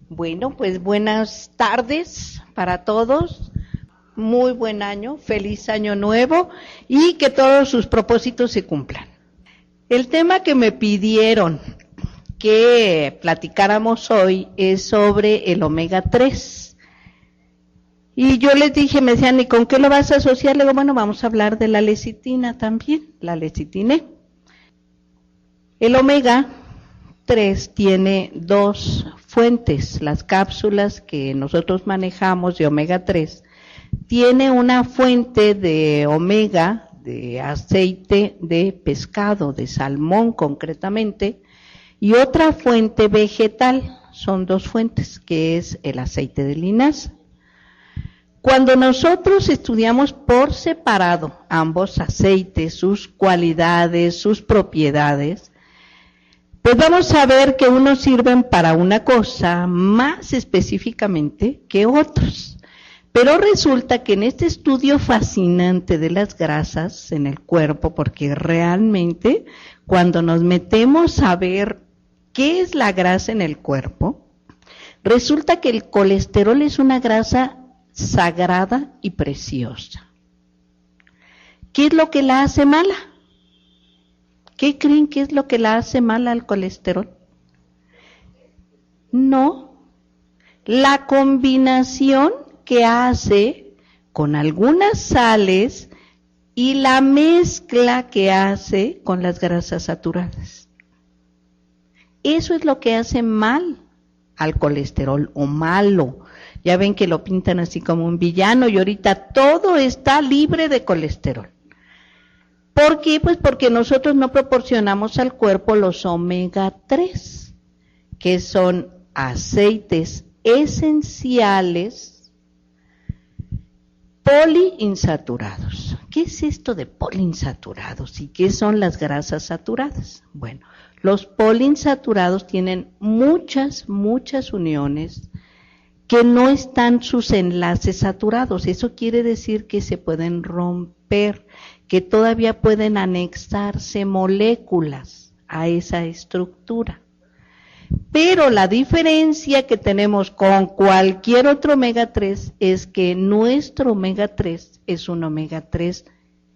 Bueno, pues buenas tardes para todos, muy buen año, feliz año nuevo y que todos sus propósitos se cumplan. El tema que me pidieron que platicáramos hoy es sobre el omega 3. Y yo les dije, me decían, ¿y con qué lo vas a asociar? Le digo, bueno, vamos a hablar de la lecitina también, la lecitina E. El omega 3 tiene dos fuentes, las cápsulas que nosotros manejamos de omega 3, tiene una fuente de omega, de aceite de pescado, de salmón concretamente, y otra fuente vegetal, son dos fuentes, que es el aceite de linaza. Cuando nosotros estudiamos por separado ambos aceites, sus cualidades, sus propiedades, pues vamos a ver que unos sirven para una cosa más específicamente que otros. Pero resulta que en este estudio fascinante de las grasas en el cuerpo, porque realmente cuando nos metemos a ver qué es la grasa en el cuerpo, resulta que el colesterol es una grasa sagrada y preciosa. ¿Qué es lo que la hace mala? ¿Qué creen que es lo que la hace mala al colesterol? No, la combinación que hace con algunas sales y la mezcla que hace con las grasas saturadas. Eso es lo que hace mal al colesterol o malo. Ya ven que lo pintan así como un villano y ahorita todo está libre de colesterol. ¿Por qué? Pues porque nosotros no proporcionamos al cuerpo los omega 3, que son aceites esenciales poliinsaturados. ¿Qué es esto de poliinsaturados y qué son las grasas saturadas? Bueno, los poliinsaturados tienen muchas uniones que no están sus enlaces saturados. Eso quiere decir que se pueden romper, que todavía pueden anexarse moléculas a esa estructura. Pero la diferencia que tenemos con cualquier otro omega 3 es que nuestro omega 3 es un omega 3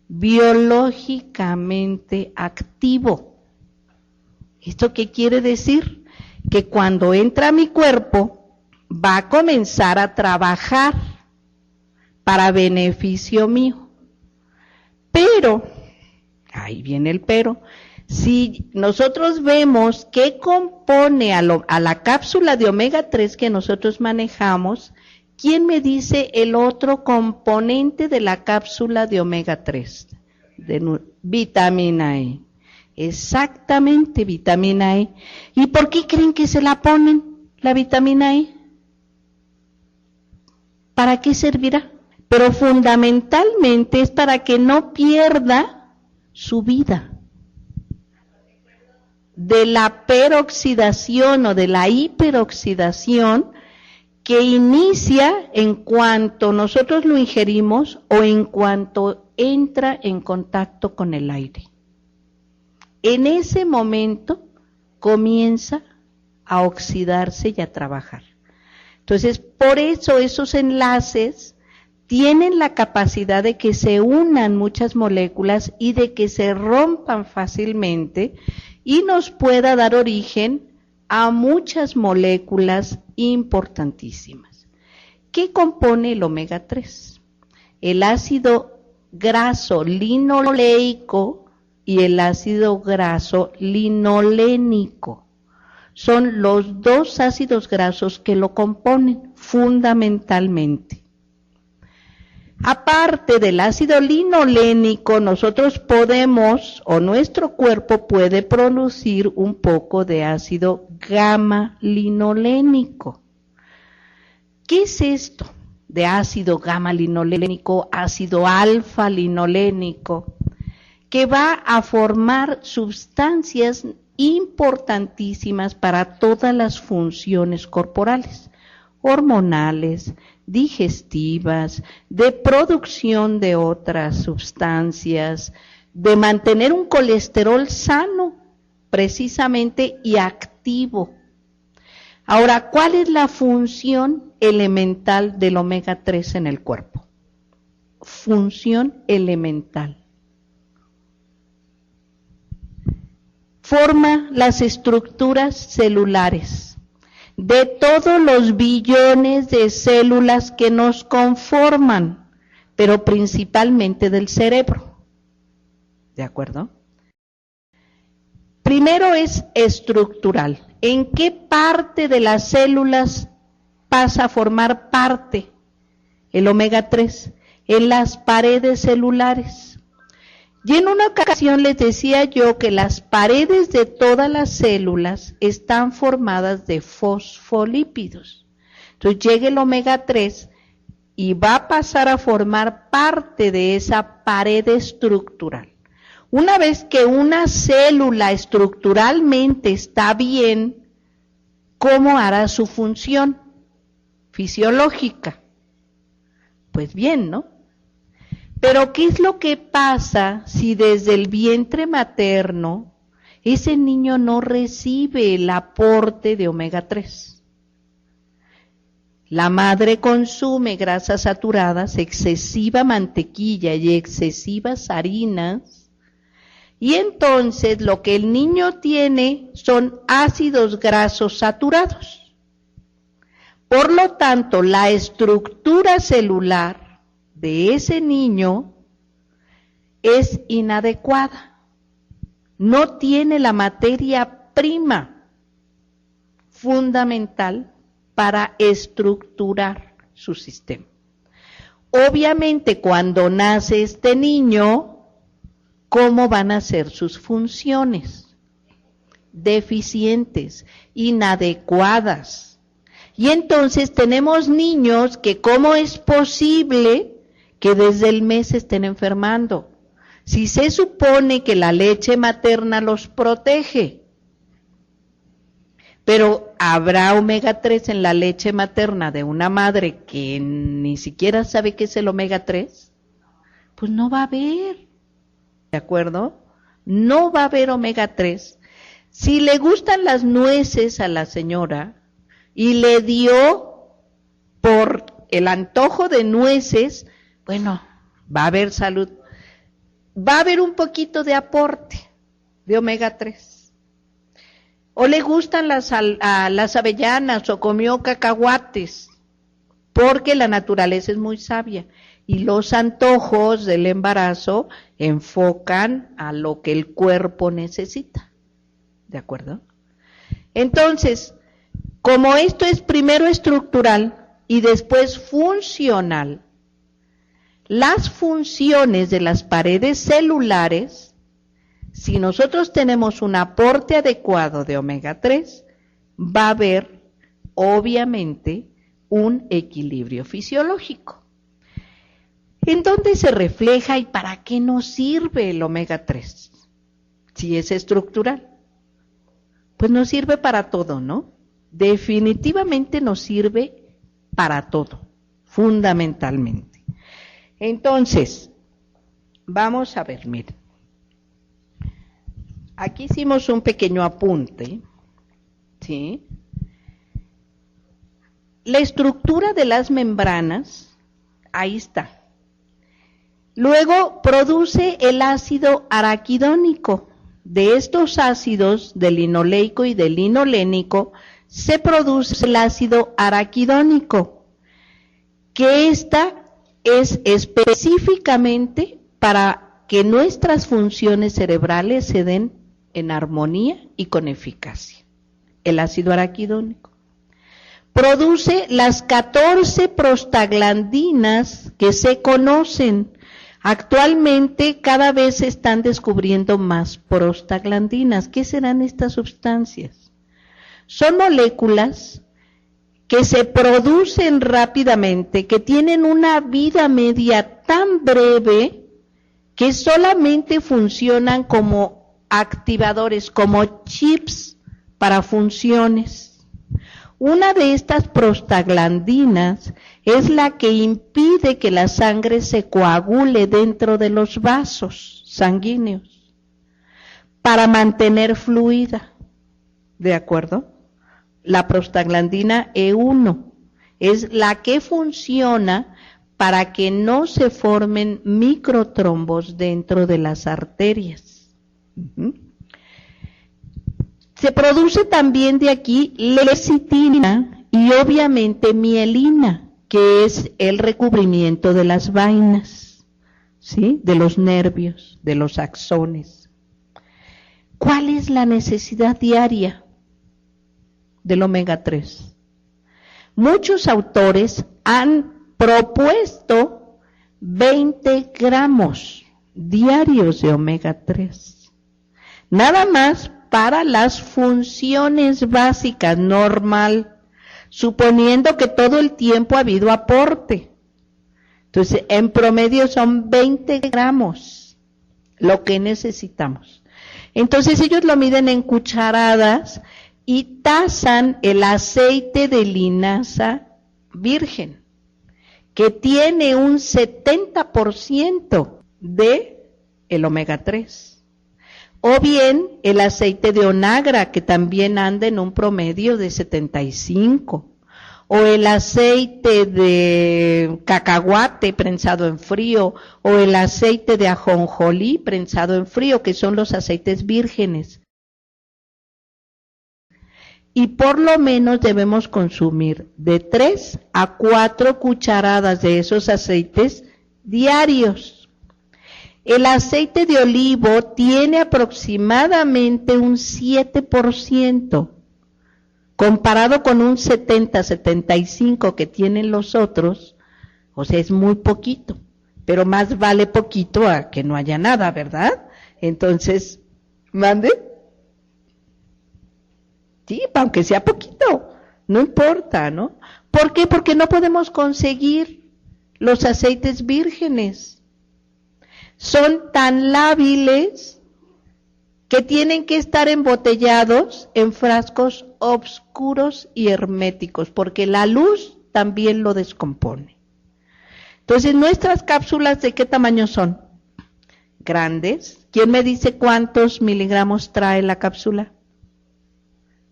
biológicamente activo. ¿Esto qué quiere decir? Que cuando entra a mi cuerpo va a comenzar a trabajar para beneficio mío. Pero, ahí viene el pero, si nosotros vemos qué compone a la cápsula de omega 3 que nosotros manejamos, ¿quién me dice el otro componente de la cápsula de omega 3? Vitamina E. Exactamente, vitamina E. ¿Y por qué creen que se la ponen, la vitamina E? ¿Para qué servirá? Pero fundamentalmente es para que no pierda su vida de la peroxidación o de la hiperoxidación que inicia en cuanto nosotros lo ingerimos o en cuanto entra en contacto con el aire. En ese momento comienza a oxidarse y a trabajar. Entonces, por eso esos enlaces tienen la capacidad de que se unan muchas moléculas y de que se rompan fácilmente y nos pueda dar origen a muchas moléculas importantísimas. ¿Qué compone el omega 3? El ácido graso linoleico y el ácido graso linolénico. Son los dos ácidos grasos que lo componen fundamentalmente. Aparte del ácido linolénico, nosotros podemos, o nuestro cuerpo puede producir un poco de ácido gamma-linolénico. ¿Qué es esto de ácido gamma-linolénico, ácido alfa-linolénico? Que va a formar sustancias importantísimas para todas las funciones corporales, hormonales, digestivas, de producción de otras sustancias, de mantener un colesterol sano, precisamente, y activo. Ahora, ¿cuál es la función elemental del omega 3 en el cuerpo? Función elemental. Forma las estructuras celulares de todos los billones de células que nos conforman, pero principalmente del cerebro. ¿De acuerdo? Primero es estructural. ¿En qué parte de las células pasa a formar parte el omega 3? En las paredes celulares. Y en una ocasión les decía yo que las paredes de todas las células están formadas de fosfolípidos. Entonces llega el omega 3 y va a pasar a formar parte de esa pared estructural. Una vez que una célula estructuralmente está bien, ¿cómo hará su función fisiológica? Pues bien, ¿no? Pero ¿qué es lo que pasa si desde el vientre materno ese niño no recibe el aporte de omega 3? La madre consume grasas saturadas, excesiva mantequilla y excesivas harinas, y entonces lo que el niño tiene son ácidos grasos saturados. Por lo tanto, la estructura celular de ese niño es inadecuada. No tiene la materia prima fundamental para estructurar su sistema. Obviamente, cuando nace este niño, ¿cómo van a ser sus funciones? Deficientes, inadecuadas. Y entonces tenemos niños que, ¿cómo es posible que desde el mes estén enfermando? Si se supone que la leche materna los protege, pero ¿habrá omega 3 en la leche materna de una madre que ni siquiera sabe qué es el omega 3? Pues no va a haber, ¿de acuerdo? No va a haber omega 3. Si le gustan las nueces a la señora y le dio por el antojo de nueces, bueno, va a haber salud, va a haber un poquito de aporte de omega 3. O le gustan las avellanas o comió cacahuates, porque la naturaleza es muy sabia y los antojos del embarazo enfocan a lo que el cuerpo necesita. ¿De acuerdo? Entonces, como esto es primero estructural y después funcional, las funciones de las paredes celulares, si nosotros tenemos un aporte adecuado de omega 3, va a haber, obviamente, un equilibrio fisiológico. ¿En dónde se refleja y para qué nos sirve el omega 3? Si es estructural. Pues nos sirve para todo, ¿no? Definitivamente nos sirve para todo, fundamentalmente. Entonces, vamos a ver, miren. Aquí hicimos un pequeño apunte, ¿sí? La estructura de las membranas, ahí está. Luego produce el ácido araquidónico. De estos ácidos, del linoleico y del linolénico, se produce el ácido araquidónico, que esta es específicamente para que nuestras funciones cerebrales se den en armonía y con eficacia. El ácido araquidónico produce las 14 prostaglandinas que se conocen. Actualmente cada vez se están descubriendo más prostaglandinas. ¿Qué serán estas sustancias? Son moléculas que se producen rápidamente, que tienen una vida media tan breve que solamente funcionan como activadores, como chips para funciones. Una de estas prostaglandinas es la que impide que la sangre se coagule dentro de los vasos sanguíneos para mantener fluida. ¿De acuerdo? La prostaglandina E1 es la que funciona para que no se formen microtrombos dentro de las arterias. Se produce también de aquí lecitina y obviamente mielina, que es el recubrimiento de las vainas, ¿sí? De los nervios, de los axones. ¿Cuál es la necesidad diaria del omega 3? Muchos autores han propuesto 20 gramos diarios de omega 3. Nada más para las funciones básicas, normal, suponiendo que todo el tiempo ha habido aporte. Entonces, en promedio son 20 gramos lo que necesitamos. Entonces, ellos lo miden en cucharadas y tasan el aceite de linaza virgen, que tiene un 70% de el omega 3. O bien el aceite de onagra, que también anda en un promedio de 75. O el aceite de cacahuate prensado en frío, o el aceite de ajonjolí prensado en frío, que son los aceites vírgenes. Y por lo menos debemos consumir de 3 a 4 cucharadas de esos aceites diarios. El aceite de olivo tiene aproximadamente un 7%, comparado con un 70-75% que tienen los otros, o sea, es muy poquito, pero más vale poquito a que no haya nada, ¿verdad? Entonces, ¿mande? Sí, aunque sea poquito, no importa, ¿no? ¿Por qué? Porque no podemos conseguir los aceites vírgenes. Son tan lábiles que tienen que estar embotellados en frascos oscuros y herméticos, porque la luz también lo descompone. Entonces, ¿nuestras cápsulas de qué tamaño son? Grandes. ¿Quién me dice cuántos miligramos trae la cápsula?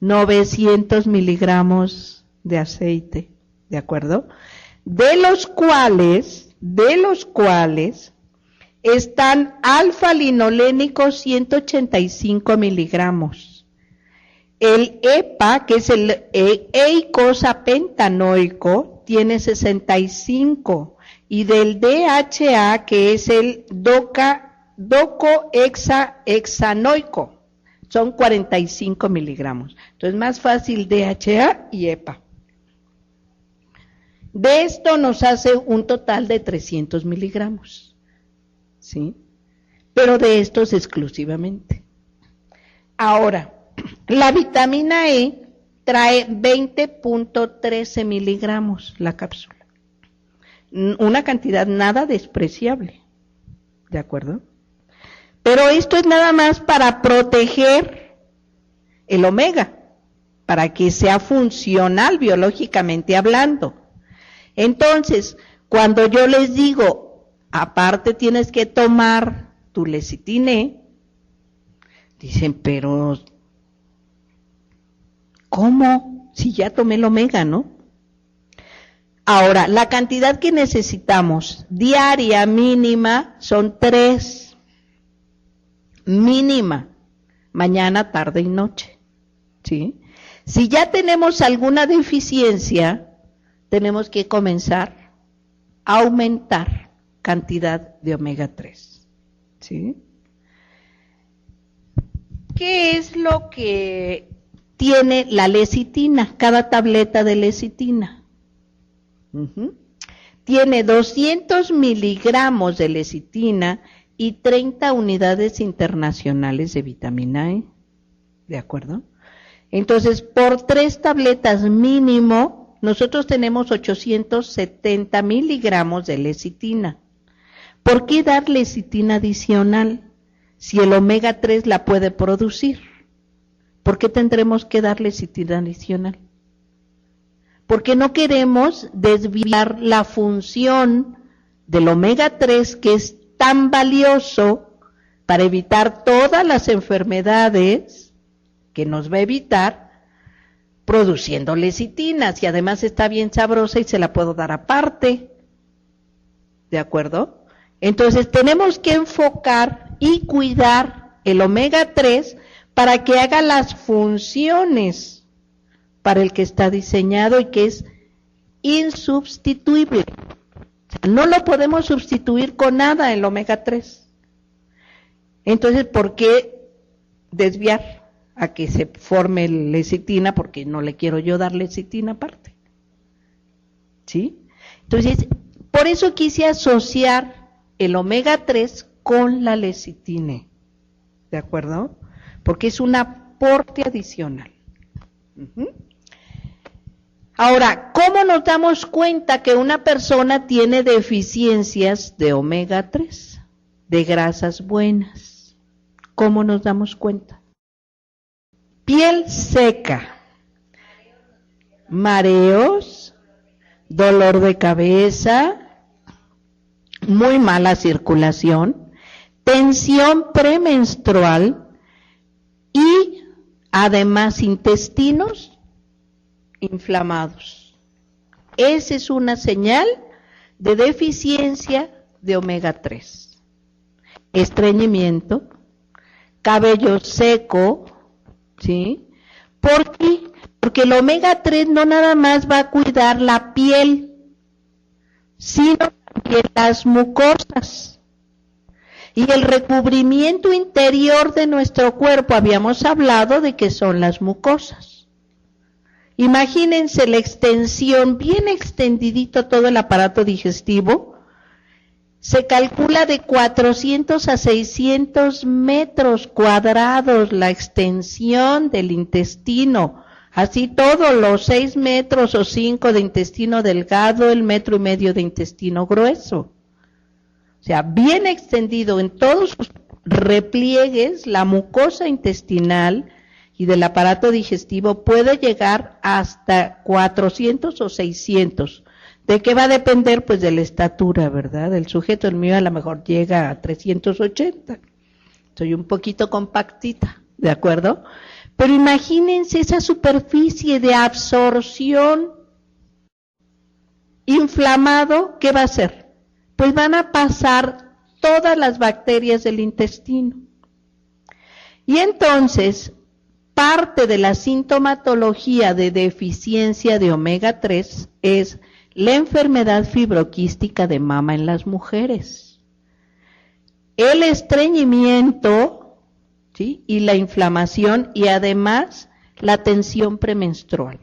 900 miligramos de aceite, ¿de acuerdo? De los cuales están alfa-linolénicos 185 miligramos. El EPA, que es el eicosapentanoico, tiene 65. Y del DHA, que es el docohexanoico, son 45 miligramos. Entonces, más fácil DHA y EPA. De esto nos hace un total de 300 miligramos. ¿Sí? Pero de estos exclusivamente. Ahora, la vitamina E trae 20.13 miligramos la cápsula. Una cantidad nada despreciable. ¿De acuerdo? Pero esto es nada más para proteger el omega, para que sea funcional biológicamente hablando. Entonces, cuando yo les digo, aparte tienes que tomar tu lecitina E, dicen, pero ¿cómo? Si ya tomé el omega, ¿no? Ahora, la cantidad que necesitamos diaria mínima son 3. Mínima, mañana, tarde y noche. ¿Sí? Si ya tenemos alguna deficiencia, tenemos que comenzar a aumentar cantidad de omega 3. ¿Sí? ¿Qué es lo que tiene la lecitina? Cada tableta de lecitina. Tiene 200 miligramos de lecitina y 30 unidades internacionales de vitamina E. ¿De acuerdo? Entonces, por 3 tabletas mínimo, nosotros tenemos 870 miligramos de lecitina. ¿Por qué dar lecitina adicional si el omega 3 la puede producir? ¿Por qué tendremos que darle lecitina adicional? Porque no queremos desviar la función del omega 3, que es tan valioso para evitar todas las enfermedades que nos va a evitar, produciendo lecitina, y además está bien sabrosa y se la puedo dar aparte. ¿De acuerdo? Entonces tenemos que enfocar y cuidar el omega 3 para que haga las funciones para el que está diseñado y que es insubstituible. O sea, no lo podemos sustituir con nada el omega 3. Entonces, ¿por qué desviar a que se forme lecitina? Porque no le quiero yo dar lecitina aparte. ¿Sí? Entonces, por eso quise asociar el omega 3 con la lecitina. ¿De acuerdo? Porque es un aporte adicional. Ahora, ¿cómo nos damos cuenta que una persona tiene deficiencias de omega 3, de grasas buenas? ¿Cómo nos damos cuenta? Piel seca, mareos, dolor de cabeza, muy mala circulación, tensión premenstrual y además intestinos inflamados. Esa es una señal de deficiencia de omega 3. Estreñimiento, cabello seco, ¿sí? ¿Por qué? Porque el omega 3 no nada más va a cuidar la piel, sino también las mucosas. Y el recubrimiento interior de nuestro cuerpo, habíamos hablado de que son las mucosas. Imagínense la extensión, bien extendidito todo el aparato digestivo. Se calcula de 400 a 600 metros cuadrados la extensión del intestino. Así todos los 6 metros o 5 de intestino delgado, el 1,5 metros de intestino grueso. O sea, bien extendido en todos sus repliegues, la mucosa intestinal y del aparato digestivo puede llegar hasta 400 o 600. ¿De qué va a depender? Pues de la estatura, ¿verdad? El sujeto, el mío a lo mejor llega a 380. Soy un poquito compactita, ¿de acuerdo? Pero imagínense esa superficie de absorción inflamado, ¿qué va a hacer? Pues van a pasar todas las bacterias del intestino. Y entonces, parte de la sintomatología de deficiencia de omega 3 es la enfermedad fibroquística de mama en las mujeres, el estreñimiento, ¿sí? Y la inflamación y además la tensión premenstrual.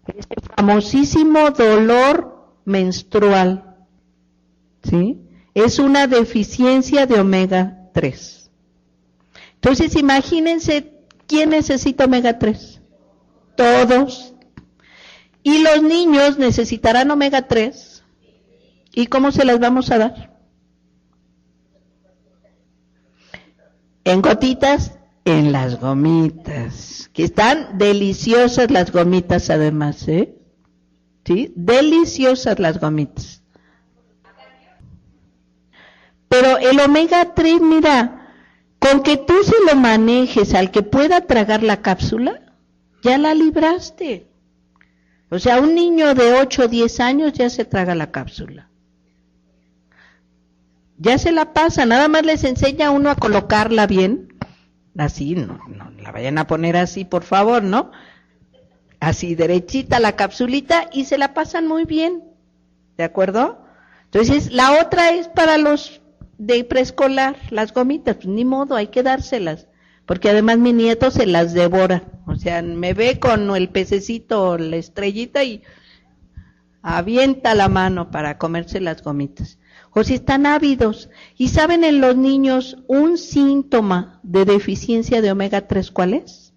Este famosísimo dolor menstrual, ¿sí? Es una deficiencia de omega 3. Entonces imagínense, ¿quién necesita omega 3? Todos. Y los niños necesitarán omega 3. ¿Y cómo se las vamos a dar? En gotitas, en las gomitas, que están deliciosas las gomitas además, ¿eh? ¿Sí? Deliciosas las gomitas. Pero el omega 3, mira, con que tú se lo manejes al que pueda tragar la cápsula, ya la libraste. O sea, un niño de 8 o 10 años ya se traga la cápsula. Ya se la pasa, nada más les enseña a uno a colocarla bien. Así, no la vayan a poner así, por favor, ¿no? Así, derechita la capsulita y se la pasan muy bien. ¿De acuerdo? Entonces, la otra es para los de preescolar, las gomitas, pues ni modo, hay que dárselas. Porque además mi nieto se las devora. O sea, me ve con el pececito, la estrellita y avienta la mano para comerse las gomitas. O si están ávidos. Y saben en los niños un síntoma de deficiencia de omega 3, ¿cuál es?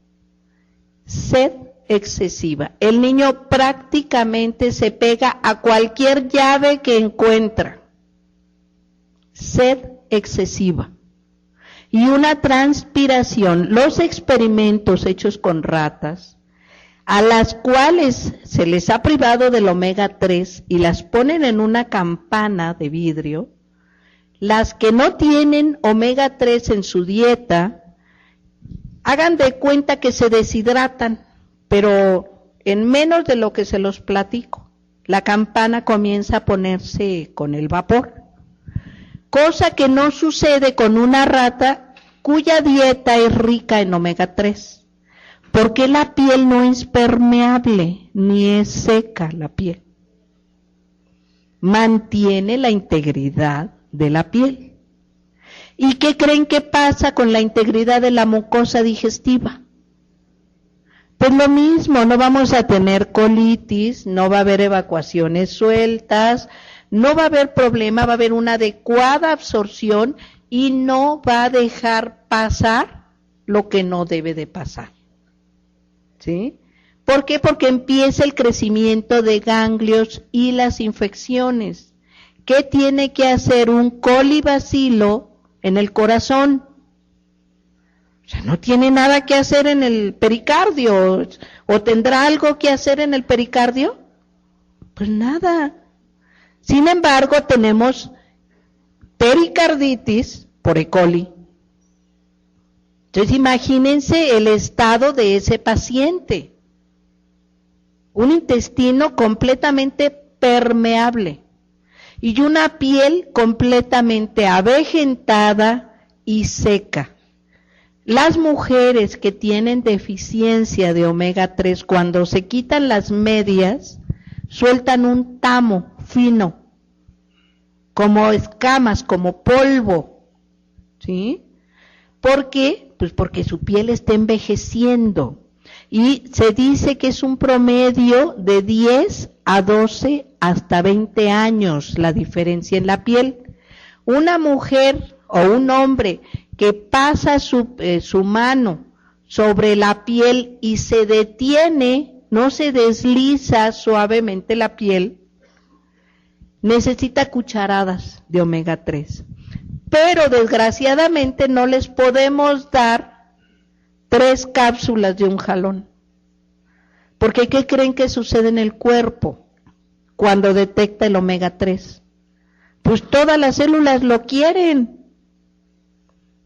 Sed excesiva. El niño prácticamente se pega a cualquier llave que encuentra. Sed excesiva. y una transpiración. Los experimentos hechos con ratas, a las cuales se les ha privado del omega 3 y las ponen en una campana de vidrio, las que no tienen omega 3 en su dieta, hagan de cuenta que se deshidratan, pero en menos de lo que se los platico, la campana comienza a ponerse con el vapor, cosa que no sucede con una rata cuya dieta es rica en omega 3, porque la piel no es permeable, ni es seca la piel. Mantiene la integridad de la piel. ¿Y qué creen que pasa con la integridad de la mucosa digestiva? Pues lo mismo, no vamos a tener colitis, no va a haber evacuaciones sueltas, no va a haber problema, va a haber una adecuada absorción y no va a dejar pasar lo que no debe de pasar. ¿Sí? ¿Por qué? Porque empieza el crecimiento de ganglios y las infecciones. ¿Qué tiene que hacer un colibacilo en el corazón? O sea, no tiene nada que hacer en el pericardio, o tendrá algo que hacer en el pericardio, pues nada. Sin embargo, tenemos pericarditis por E. coli. Entonces, imagínense el estado de ese paciente. Un intestino completamente permeable y una piel completamente avejentada y seca. Las mujeres que tienen deficiencia de omega 3, cuando se quitan las medias, sueltan un tamo fino, como escamas, como polvo, ¿sí? ¿Por qué? Pues porque su piel está envejeciendo, y se dice que es un promedio de 10 a 12 hasta 20 años la diferencia en la piel. Una mujer o un hombre que pasa su mano sobre la piel y se detiene, no se desliza suavemente la piel, necesita cucharadas de omega 3. Pero desgraciadamente no les podemos dar 3 cápsulas de un jalón. Porque ¿qué creen que sucede en el cuerpo cuando detecta el omega 3? Pues todas las células lo quieren.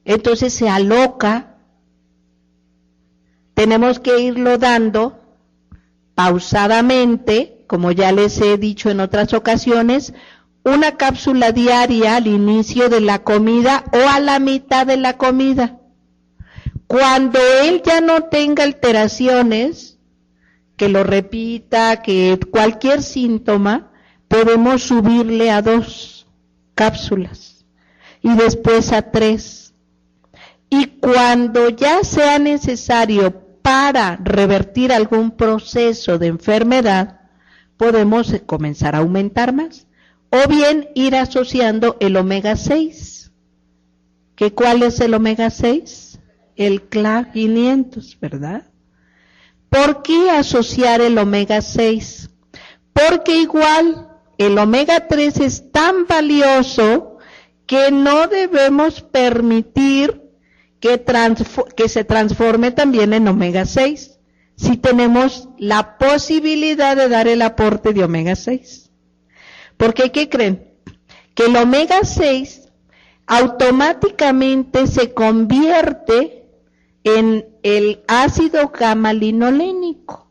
Entonces se aloca. Tenemos que irlo dando pausadamente, como ya les he dicho en otras ocasiones, una cápsula diaria al inicio de la comida o a la mitad de la comida. Cuando él ya no tenga alteraciones, que lo repita, que cualquier síntoma, podemos subirle a 2 cápsulas y después a 3. Y cuando ya sea necesario para revertir algún proceso de enfermedad, podemos comenzar a aumentar más. O bien ir asociando el omega 6. ¿Cuál es el omega 6? El CLA 500, ¿verdad? ¿Por qué asociar el omega 6? Porque igual el omega 3 es tan valioso que no debemos permitir que se transforme también en omega 6, si tenemos la posibilidad de dar el aporte de omega 6. Porque, ¿qué creen? Que el omega 6 automáticamente se convierte en el ácido gamma-linolénico.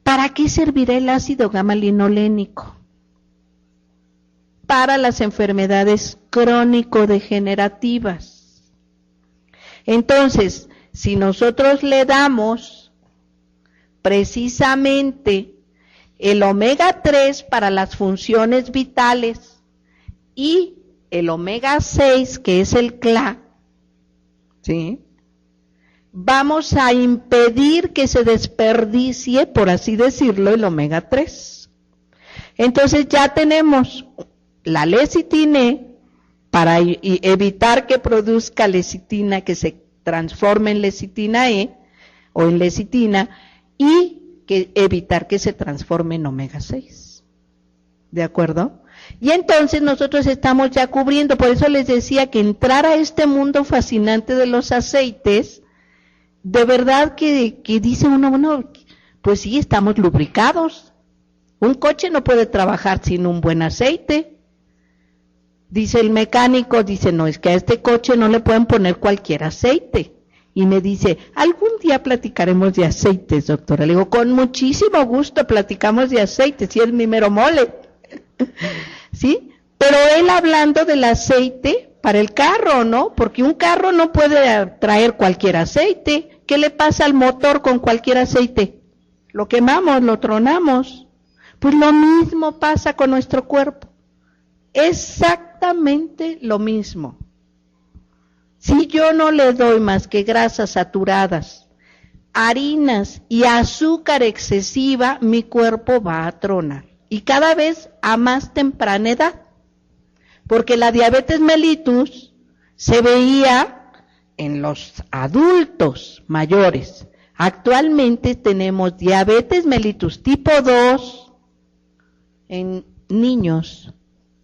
¿Para qué servirá el ácido gamma-linolénico? Para las enfermedades crónico-degenerativas. Entonces, si nosotros le damos precisamente el omega 3 para las funciones vitales y el omega 6, que es el CLA, ¿sí?, vamos a impedir que se desperdicie, por así decirlo, el omega 3. Entonces ya tenemos la lecitina E para evitar que produzca lecitina, que se transforme en lecitina E o en lecitina, y evitar que se transforme en omega 6. ¿De acuerdo? Y entonces nosotros estamos ya cubriendo, por eso les decía que entrar a este mundo fascinante de los aceites, de verdad que dice uno, bueno, pues sí, estamos lubricados. Un coche no puede trabajar sin un buen aceite. Dice el mecánico, dice, no, es que a este coche no le pueden poner cualquier aceite. Y me dice, algún día platicaremos de aceites, doctora. Le digo, con muchísimo gusto platicamos de aceites, si es mi mero mole. ¿Sí? Pero él hablando del aceite para el carro, ¿no? Porque un carro no puede traer cualquier aceite. ¿Qué le pasa al motor con cualquier aceite? Lo quemamos, lo tronamos. Pues lo mismo pasa con nuestro cuerpo. Exactamente lo mismo. Si yo no le doy más que grasas saturadas, harinas y azúcar excesiva, mi cuerpo va a tronar. Y cada vez a más temprana edad. Porque la diabetes mellitus se veía en los adultos mayores. Actualmente tenemos diabetes mellitus tipo 2 en niños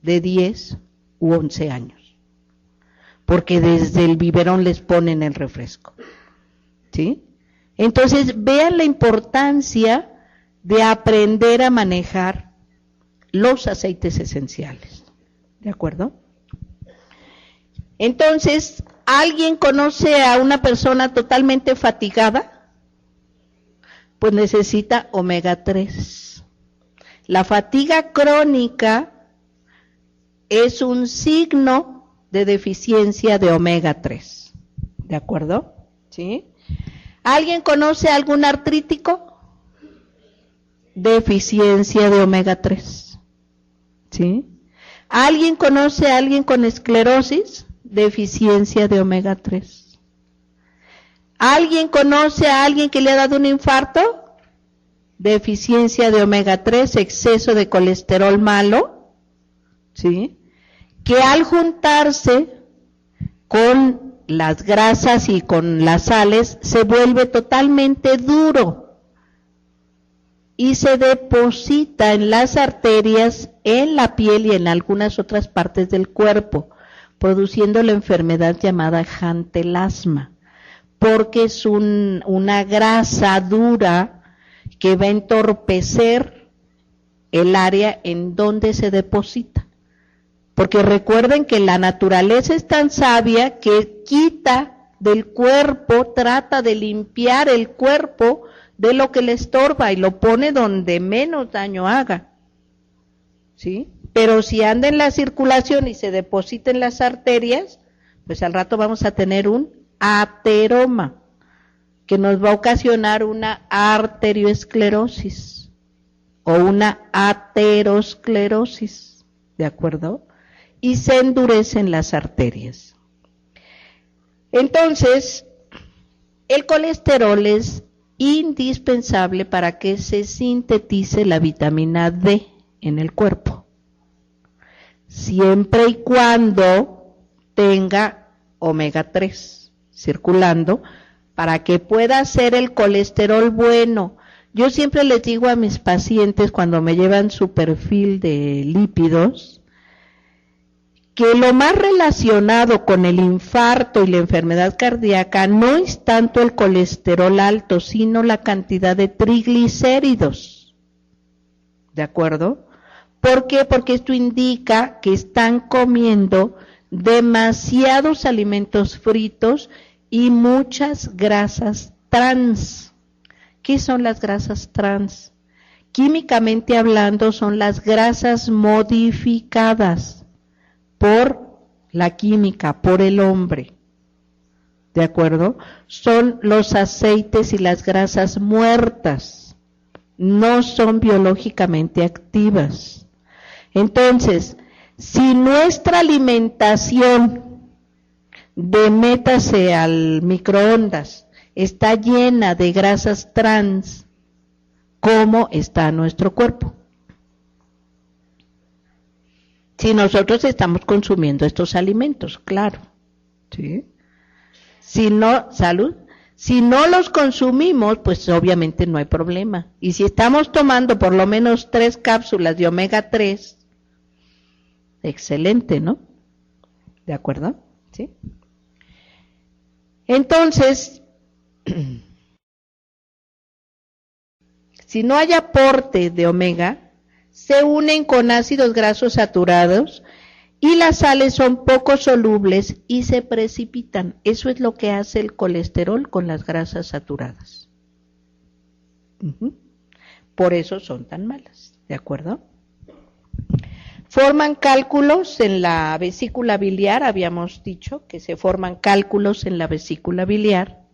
de 10 u 11 años, porque desde el biberón les ponen el refresco, ¿sí? Entonces vean la importancia de aprender a manejar los aceites esenciales, ¿de acuerdo? Entonces, ¿alguien conoce a una persona totalmente fatigada? Pues necesita omega 3. La fatiga crónica es un signo de deficiencia de omega 3, ¿de acuerdo? ¿Sí? ¿Alguien conoce a algún artrítico? Deficiencia de omega 3, ¿sí? ¿Alguien conoce a alguien con esclerosis? Deficiencia de omega 3. ¿Alguien conoce a alguien que le ha dado un infarto? Deficiencia de omega 3, exceso de colesterol malo, ¿sí? Que al juntarse con las grasas y con las sales se vuelve totalmente duro y se deposita en las arterias, en la piel y en algunas otras partes del cuerpo, produciendo la enfermedad llamada jantelasma, porque es una grasa dura que va a entorpecer el área en donde se deposita. Porque recuerden que la naturaleza es tan sabia que quita del cuerpo, trata de limpiar el cuerpo de lo que le estorba y lo pone donde menos daño haga, ¿sí? Pero si anda en la circulación y se deposita en las arterias, pues al rato vamos a tener un ateroma, que nos va a ocasionar una arterioesclerosis o una aterosclerosis, ¿de acuerdo? Y se endurecen las arterias. Entonces, el colesterol es indispensable para que se sintetice la vitamina D en el cuerpo, siempre y cuando tenga omega 3 circulando, para que pueda ser el colesterol bueno. Yo siempre les digo a mis pacientes cuando me llevan su perfil de lípidos, que lo más relacionado con el infarto y la enfermedad cardíaca no es tanto el colesterol alto, sino la cantidad de triglicéridos. ¿De acuerdo? ¿Por qué? Porque esto indica que están comiendo demasiados alimentos fritos y muchas grasas trans. ¿Qué son las grasas trans? Químicamente hablando, son las grasas modificadas por la química, por el hombre, ¿de acuerdo? Son los aceites y las grasas muertas, no son biológicamente activas. Entonces, si nuestra alimentación, métase al microondas, está llena de grasas trans, ¿cómo está nuestro cuerpo? Si nosotros estamos consumiendo estos alimentos, claro, ¿sí? Si no, salud, si no los consumimos, pues obviamente no hay problema. Y si estamos tomando por lo menos 3 cápsulas de omega 3, excelente, ¿no? ¿De acuerdo? ¿Sí? Entonces, si no hay aporte de omega, se unen con ácidos grasos saturados y las sales son poco solubles y se precipitan. Eso es lo que hace el colesterol con las grasas saturadas. Por eso son tan malas, ¿de acuerdo? Forman cálculos en la vesícula biliar, habíamos dicho que se forman cálculos en la vesícula biliar.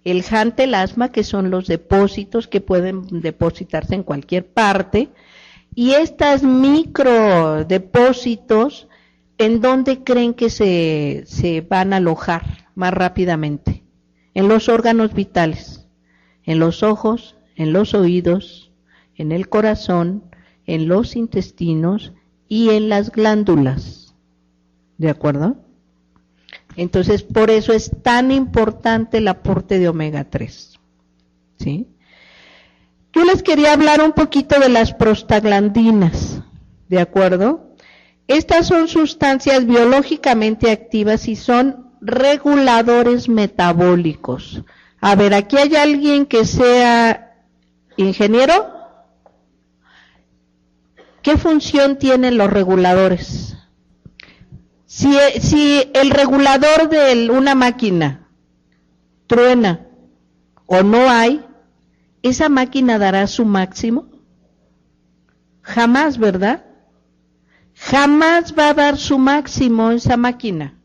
El hantelasma, que son los depósitos que pueden depositarse en cualquier parte, y estas microdepósitos, ¿en dónde creen que se van a alojar más rápidamente? En los órganos vitales, en los ojos, en los oídos, en el corazón, en los intestinos y en las glándulas. ¿De acuerdo? Entonces, por eso es tan importante el aporte de omega 3. ¿Sí? Yo les quería hablar un poquito de las prostaglandinas. ¿De acuerdo? Estas son sustancias biológicamente activas y son reguladores metabólicos. A ver, ¿aquí hay alguien que sea ingeniero? ¿Qué función tienen los reguladores? Si el regulador de una máquina truena o no hay, ¿esa máquina dará su máximo? Jamás, ¿verdad? Jamás va a dar su máximo esa máquina.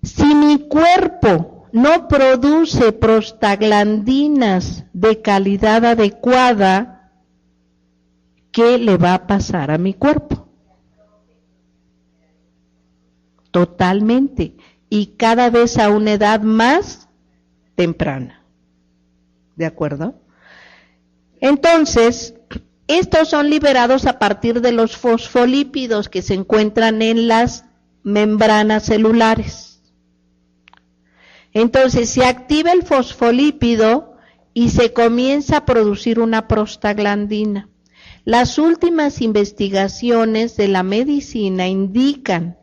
Si mi cuerpo no produce prostaglandinas de calidad adecuada, ¿qué le va a pasar a mi cuerpo? Totalmente. Y cada vez a una edad más temprana. ¿De acuerdo? Entonces, estos son liberados a partir de los fosfolípidos que se encuentran en las membranas celulares. Entonces, se activa el fosfolípido y se comienza a producir una prostaglandina. Las últimas investigaciones de la medicina indican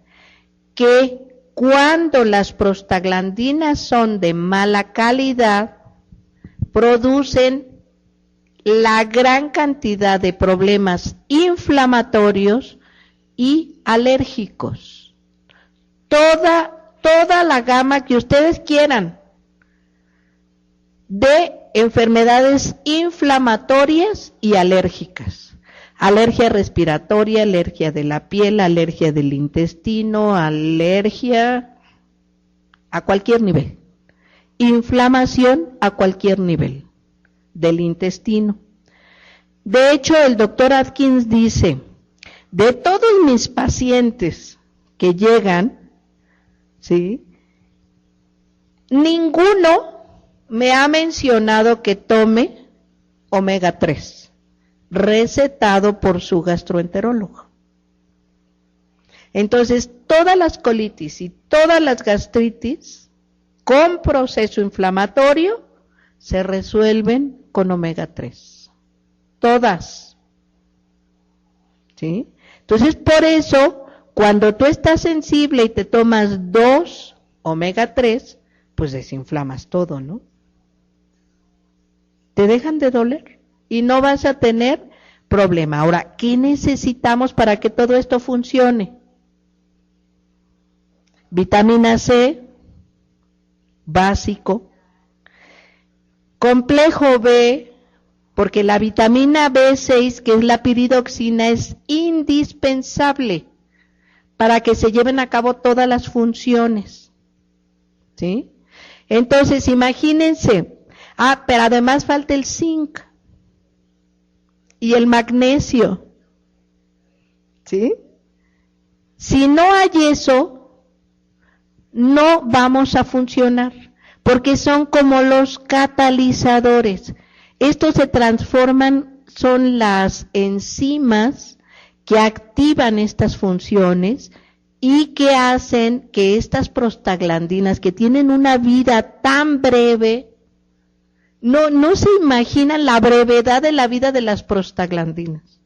que cuando las prostaglandinas son de mala calidad, producen la gran cantidad de problemas inflamatorios y alérgicos. Toda la gama que ustedes quieran de enfermedades inflamatorias y alérgicas. Alergia respiratoria, alergia de la piel, alergia del intestino, alergia a cualquier nivel. Inflamación a cualquier nivel del intestino. De hecho, el doctor Atkins dice, de todos mis pacientes que llegan, ¿sí?, ninguno me ha mencionado que tome omega 3. Recetado por su gastroenterólogo. Entonces, todas las colitis y todas las gastritis con proceso inflamatorio se resuelven con omega 3. Todas. ¿Sí? Entonces, por eso, cuando tú estás sensible y te tomas 2 omega 3, pues desinflamas todo, ¿no? Te dejan de doler y no vas a tener problema. Ahora, ¿qué necesitamos para que todo esto funcione? Vitamina C, básico. Complejo B, porque la vitamina B6, que es la piridoxina, es indispensable para que se lleven a cabo todas las funciones. ¿Sí? Entonces, imagínense. Pero además falta el zinc y el magnesio. ¿Sí? Si no hay eso, no vamos a funcionar, porque son como los catalizadores. Estos se transforman, son las enzimas que activan estas funciones y que hacen que estas prostaglandinas, que tienen una vida tan breve, no se imaginan la brevedad de la vida de las prostaglandinas.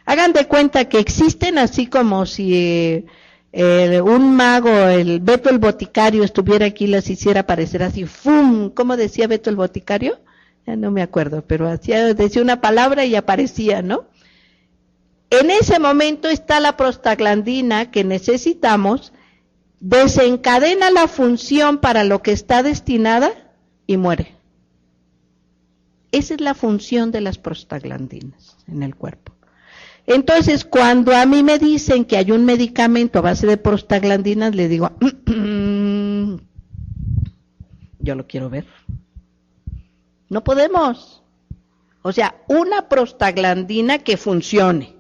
Hagan de cuenta que existen así como si un mago, el Beto el Boticario, estuviera aquí y las hiciera aparecer así, ¡fum! ¿Cómo decía Beto el Boticario? Ya no me acuerdo, pero decía una palabra y aparecía, ¿no? En ese momento está la prostaglandina que necesitamos, desencadena la función para lo que está destinada y muere. Esa es la función de las prostaglandinas en el cuerpo. Entonces, cuando a mí me dicen que hay un medicamento a base de prostaglandinas, le digo, yo lo quiero ver. No podemos. O sea, una prostaglandina que funcione,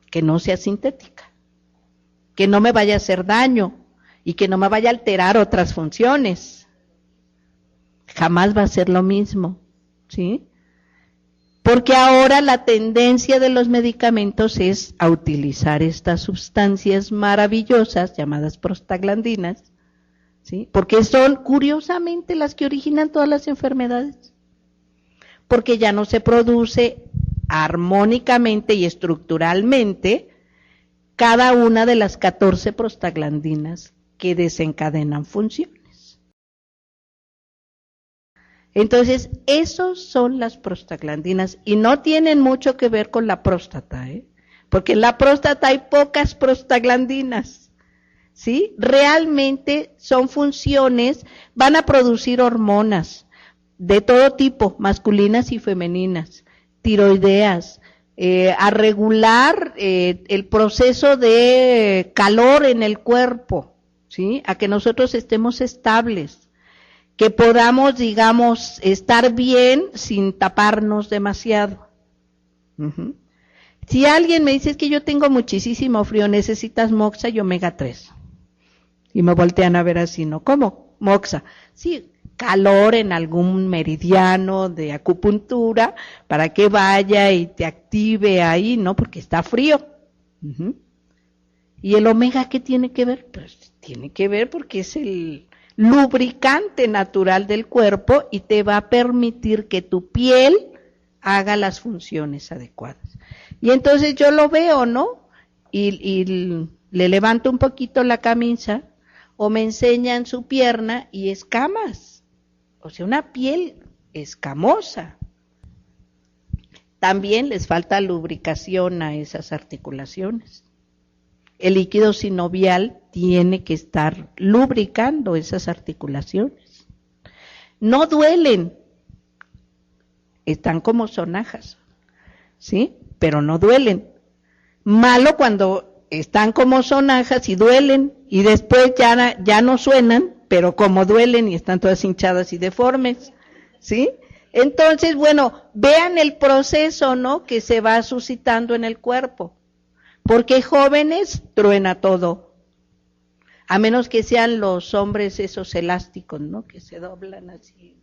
que no sea sintética, que no me vaya a hacer daño y que no me vaya a alterar otras funciones. Jamás va a ser lo mismo, ¿sí? Porque ahora la tendencia de los medicamentos es a utilizar estas sustancias maravillosas llamadas prostaglandinas, ¿sí? Porque son curiosamente las que originan todas las enfermedades. Porque ya no se produce armónicamente y estructuralmente cada una de las 14 prostaglandinas que desencadenan funciones. Entonces, esos son las prostaglandinas y no tienen mucho que ver con la próstata, porque en la próstata hay pocas prostaglandinas, ¿sí? Realmente son funciones, van a producir hormonas de todo tipo, masculinas y femeninas, tiroideas, a regular el proceso de calor en el cuerpo, ¿sí? A que nosotros estemos estables, que podamos, digamos, estar bien sin taparnos demasiado. Uh-huh. Si alguien me dice, es que yo tengo muchísimo frío, necesitas moxa y omega 3. Y me voltean a ver así, ¿no? ¿Cómo? Moxa. Sí, calor en algún meridiano de acupuntura para que vaya y te active ahí, ¿no? Porque está frío. Uh-huh. ¿Y el omega qué tiene que ver? Pues tiene que ver porque es el lubricante natural del cuerpo y te va a permitir que tu piel haga las funciones adecuadas. Y entonces yo lo veo, ¿no? Y le levanto un poquito la camisa o me enseñan su pierna y escamas. O sea, una piel escamosa. También les falta lubricación a esas articulaciones. El líquido sinovial tiene que estar lubricando esas articulaciones. No duelen, están como sonajas, ¿sí? Pero no duelen. Malo cuando están como sonajas y duelen, y después ya no suenan, pero como duelen y están todas hinchadas y deformes, ¿sí? Entonces, bueno, vean el proceso, ¿no?, que se va suscitando en el cuerpo. Porque jóvenes truena todo, a menos que sean los hombres esos elásticos, ¿no? Que se doblan así,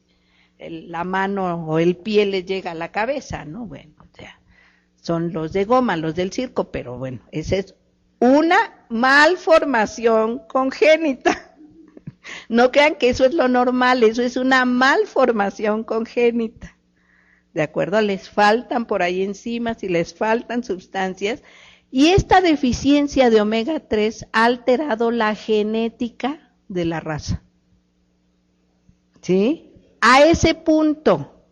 la mano o el pie les llega a la cabeza, ¿no? Bueno, o sea, son los de goma, los del circo, pero bueno, esa es una malformación congénita. No crean que eso es lo normal, eso es una malformación congénita. ¿De acuerdo? Les faltan por ahí enzimas y les faltan sustancias. Y esta deficiencia de omega 3 ha alterado la genética de la raza. ¿Sí? A ese punto.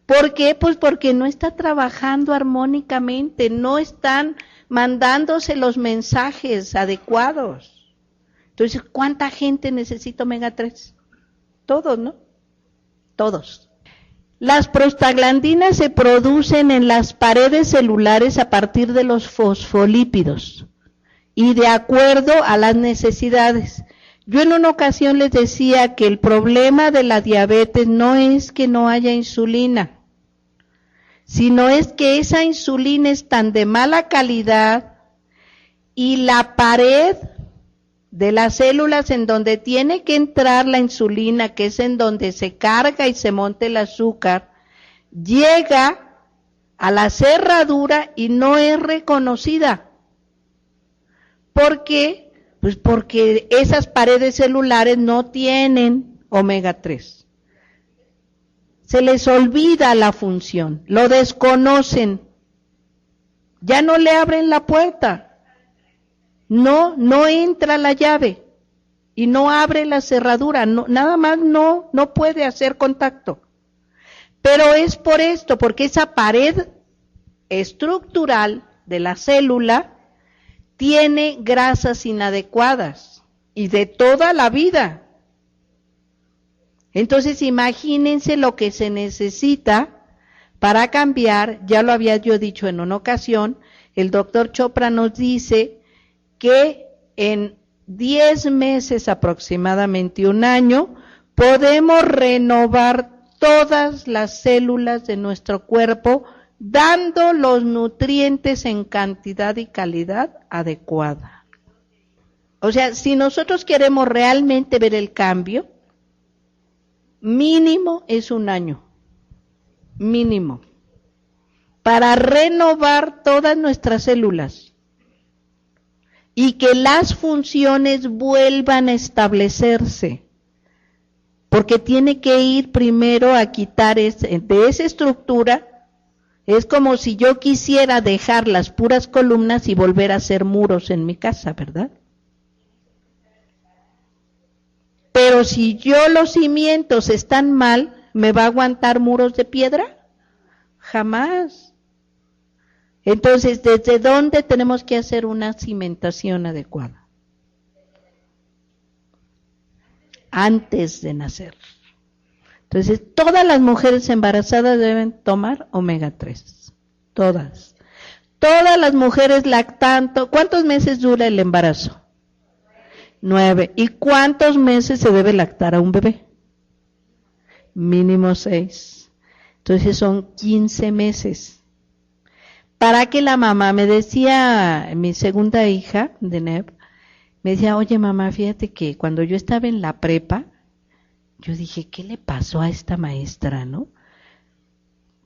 ¿Por qué? Pues porque no está trabajando armónicamente, no están mandándose los mensajes adecuados. Entonces, ¿cuánta gente necesita omega 3? Todos, ¿no? Todos. Las prostaglandinas se producen en las paredes celulares a partir de los fosfolípidos y de acuerdo a las necesidades. Yo en una ocasión les decía que el problema de la diabetes no es que no haya insulina, sino es que esa insulina es tan de mala calidad y la pared de las células en donde tiene que entrar la insulina, que es en donde se carga y se monta el azúcar, llega a la cerradura y no es reconocida. ¿Por qué? Pues porque esas paredes celulares no tienen omega 3. se les olvida la función, lo desconocen, ya no le abren la puerta, no entra la llave y no abre la cerradura, nada más no puede hacer contacto. Pero es por esto, porque esa pared estructural de la célula tiene grasas inadecuadas y de toda la vida. Entonces imagínense lo que se necesita para cambiar. Ya lo había yo dicho en una ocasión, el doctor Chopra nos dice que en 10 meses aproximadamente, un año, podemos renovar todas las células de nuestro cuerpo, dando los nutrientes en cantidad y calidad adecuada. O sea, si nosotros queremos realmente ver el cambio, mínimo es un año, mínimo, para renovar todas nuestras células y que las funciones vuelvan a establecerse. Porque tiene que ir primero a quitar de esa estructura. Es como si yo quisiera dejar las puras columnas y volver a hacer muros en mi casa, ¿verdad? Pero si yo los cimientos están mal, ¿me va a aguantar muros de piedra? Jamás. Entonces, ¿desde dónde tenemos que hacer una cimentación adecuada? Antes de nacer. Entonces, todas las mujeres embarazadas deben tomar omega 3. Todas. Todas las mujeres lactantes. ¿Cuántos meses dura el embarazo? 9. ¿Y cuántos meses se debe lactar a un bebé? Mínimo 6. Entonces son 15 meses. Para que la mamá, me decía mi segunda hija, Deneb, me decía, oye mamá, fíjate que cuando yo estaba en la prepa, yo dije, ¿qué le pasó a esta maestra, no?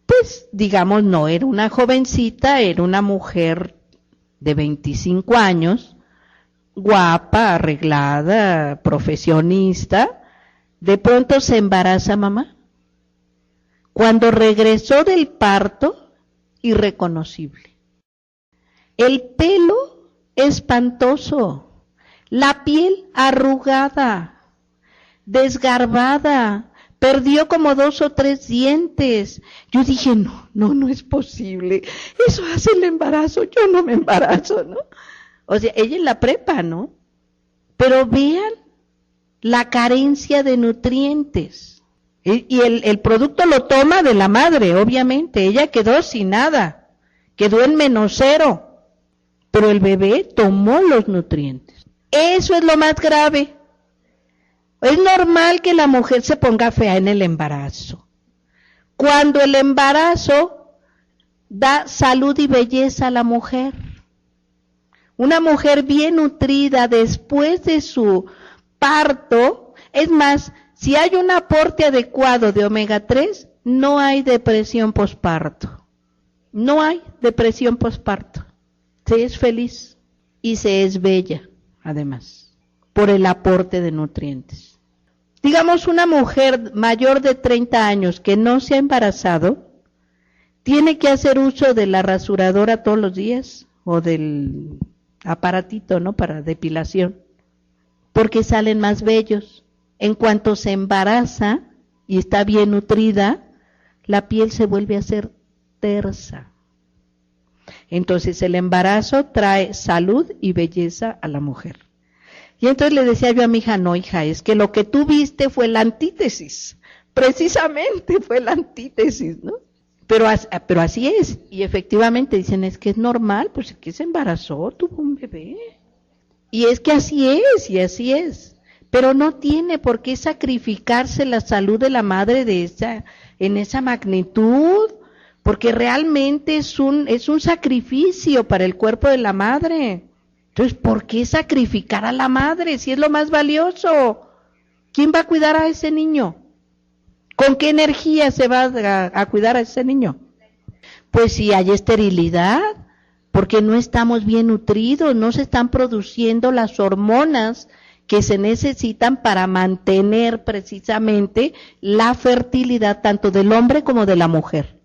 Pues, digamos, no era una jovencita, era una mujer de 25 años, guapa, arreglada, profesionista, de pronto se embaraza mamá. Cuando regresó del parto, irreconocible. El pelo espantoso. La piel arrugada, desgarbada, perdió como 2 o 3 dientes. Yo dije, no es posible. Eso hace el embarazo, yo no me embarazo, ¿no? O sea, ella en la prepa, ¿no? Pero vean la carencia de nutrientes. Y el producto lo toma de la madre, obviamente. Ella quedó sin nada, quedó en -0. Pero el bebé tomó los nutrientes. Eso es lo más grave. Es normal que la mujer se ponga fea en el embarazo. Cuando el embarazo da salud y belleza a la mujer. Una mujer bien nutrida después de su parto, es más, si hay un aporte adecuado de omega 3, no hay depresión posparto. No hay depresión posparto. Se es feliz y se es bella. Además, por el aporte de nutrientes. Digamos, una mujer mayor de 30 años que no se ha embarazado, tiene que hacer uso de la rasuradora todos los días, o del aparatito, ¿no?, para depilación, porque salen más bellos. En cuanto se embaraza y está bien nutrida, la piel se vuelve a hacer tersa. Entonces el embarazo trae salud y belleza a la mujer. Y entonces le decía yo a mi hija, no hija, es que lo que tú viste fue la antítesis, precisamente fue la antítesis, ¿no? Pero así es, y efectivamente dicen, es que es normal, pues es que se embarazó, tuvo un bebé. Y es que así es, y así es. Pero no tiene por qué sacrificarse la salud de la madre en esa magnitud, porque realmente es un sacrificio para el cuerpo de la madre. Entonces, ¿por qué sacrificar a la madre si es lo más valioso? ¿Quién va a cuidar a ese niño? ¿Con qué energía se va a cuidar a ese niño? Pues si hay esterilidad, porque no estamos bien nutridos, no se están produciendo las hormonas que se necesitan para mantener precisamente la fertilidad tanto del hombre como de la mujer.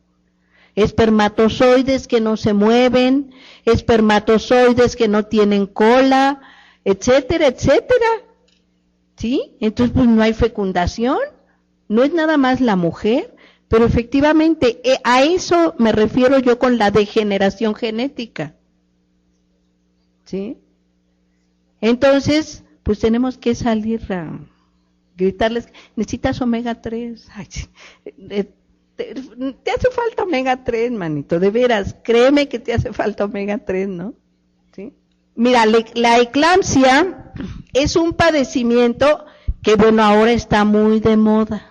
Espermatozoides que no se mueven, espermatozoides que no tienen cola, etcétera, etcétera. ¿Sí? Entonces, pues no hay fecundación, no es nada más la mujer, pero efectivamente a eso me refiero yo con la degeneración genética. ¿Sí? Entonces, pues tenemos que salir a gritarles, necesitas omega 3. Ay, te hace falta omega 3, manito, de veras, créeme que te hace falta omega 3, ¿no? ¿Sí? Mira, la eclampsia es un padecimiento que, bueno, ahora está muy de moda,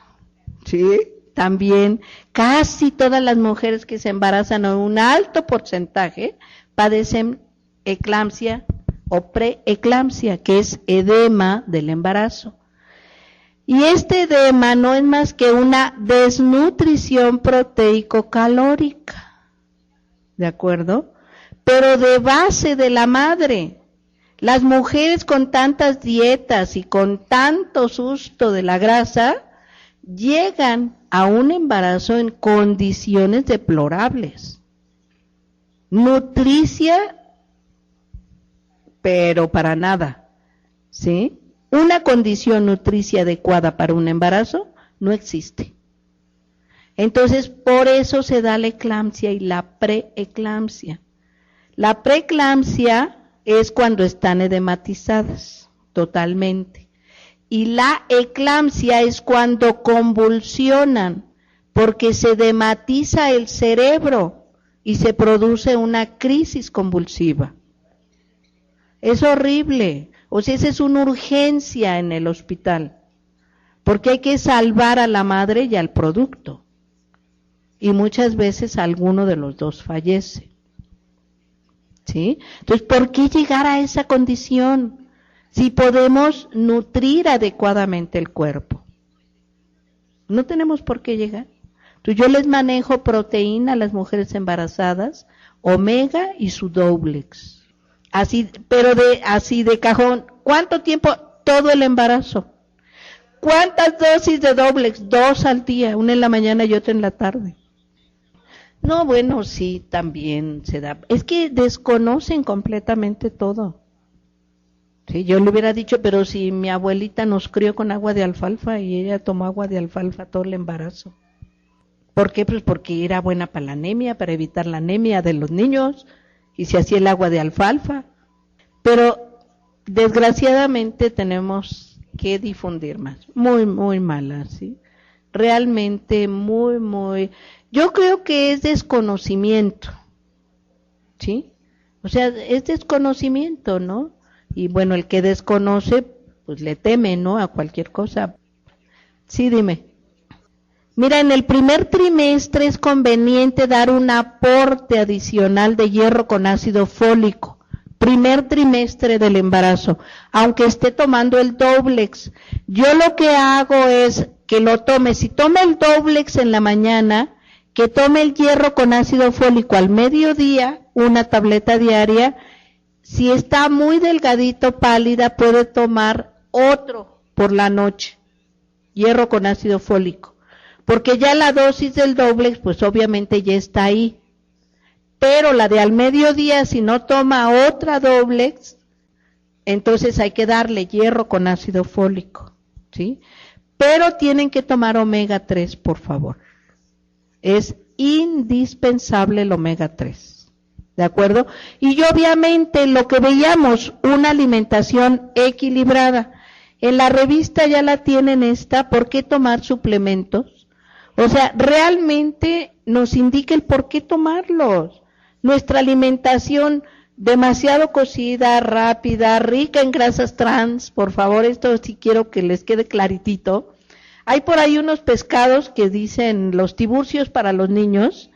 ¿sí? También casi todas las mujeres que se embarazan, o un alto porcentaje, padecen eclampsia o preeclampsia, que es edema del embarazo. Y este edema no es más que una desnutrición proteico-calórica, ¿de acuerdo? Pero de base de la madre. Las mujeres con tantas dietas y con tanto susto de la grasa, llegan a un embarazo en condiciones deplorables. Nutricia, pero para nada, ¿sí? Una condición nutricia adecuada para un embarazo no existe. Entonces, por eso se da la eclampsia y la preeclampsia. La preeclampsia es cuando están edematizadas totalmente. Y la eclampsia es cuando convulsionan, porque se edematiza el cerebro y se produce una crisis convulsiva. Es horrible. O sea, esa es una urgencia en el hospital, porque hay que salvar a la madre y al producto. Y muchas veces alguno de los dos fallece. ¿Sí? Entonces, ¿por qué llegar a esa condición si podemos nutrir adecuadamente el cuerpo? No tenemos por qué llegar. Entonces, yo les manejo proteína a las mujeres embarazadas, omega y su Doublex. Así, pero así de cajón. ¿Cuánto tiempo? Todo el embarazo. ¿Cuántas dosis de Doublex? 2 al día, una en la mañana y otra en la tarde. No, bueno, sí, también se da. Es que desconocen completamente todo. Sí, yo le hubiera dicho, pero si mi abuelita nos crió con agua de alfalfa y ella tomó agua de alfalfa todo el embarazo. ¿Por qué? Pues porque era buena para la anemia, para evitar la anemia de los niños, y se hacía el agua de alfalfa. Pero desgraciadamente tenemos que difundir más. Muy, muy mala, ¿sí? Realmente muy, muy... Yo creo que es desconocimiento, ¿sí? O sea, es desconocimiento, ¿no? Y bueno, el que desconoce, pues le teme, ¿no? A cualquier cosa. Sí, dime. Mira, en el primer trimestre es conveniente dar un aporte adicional de hierro con ácido fólico. Primer trimestre del embarazo, aunque esté tomando el Doublex. Yo lo que hago es que lo tome, si toma el Doublex en la mañana, que tome el hierro con ácido fólico al mediodía, una tableta diaria. Si está muy delgadito, pálida, puede tomar otro por la noche, hierro con ácido fólico. Porque ya la dosis del Doublex, pues obviamente ya está ahí. Pero la de al mediodía, si no toma otra Doublex, entonces hay que darle hierro con ácido fólico, ¿sí? Pero tienen que tomar omega 3, por favor. Es indispensable el omega 3, ¿de acuerdo? Y obviamente lo que veíamos, una alimentación equilibrada. En la revista ya la tienen esta, ¿por qué tomar suplementos? O sea, realmente nos indica el por qué tomarlos. Nuestra alimentación demasiado cocida, rápida, rica en grasas trans, por favor, esto sí quiero que les quede claritito. Hay por ahí unos pescados que dicen los tiburcios para los niños,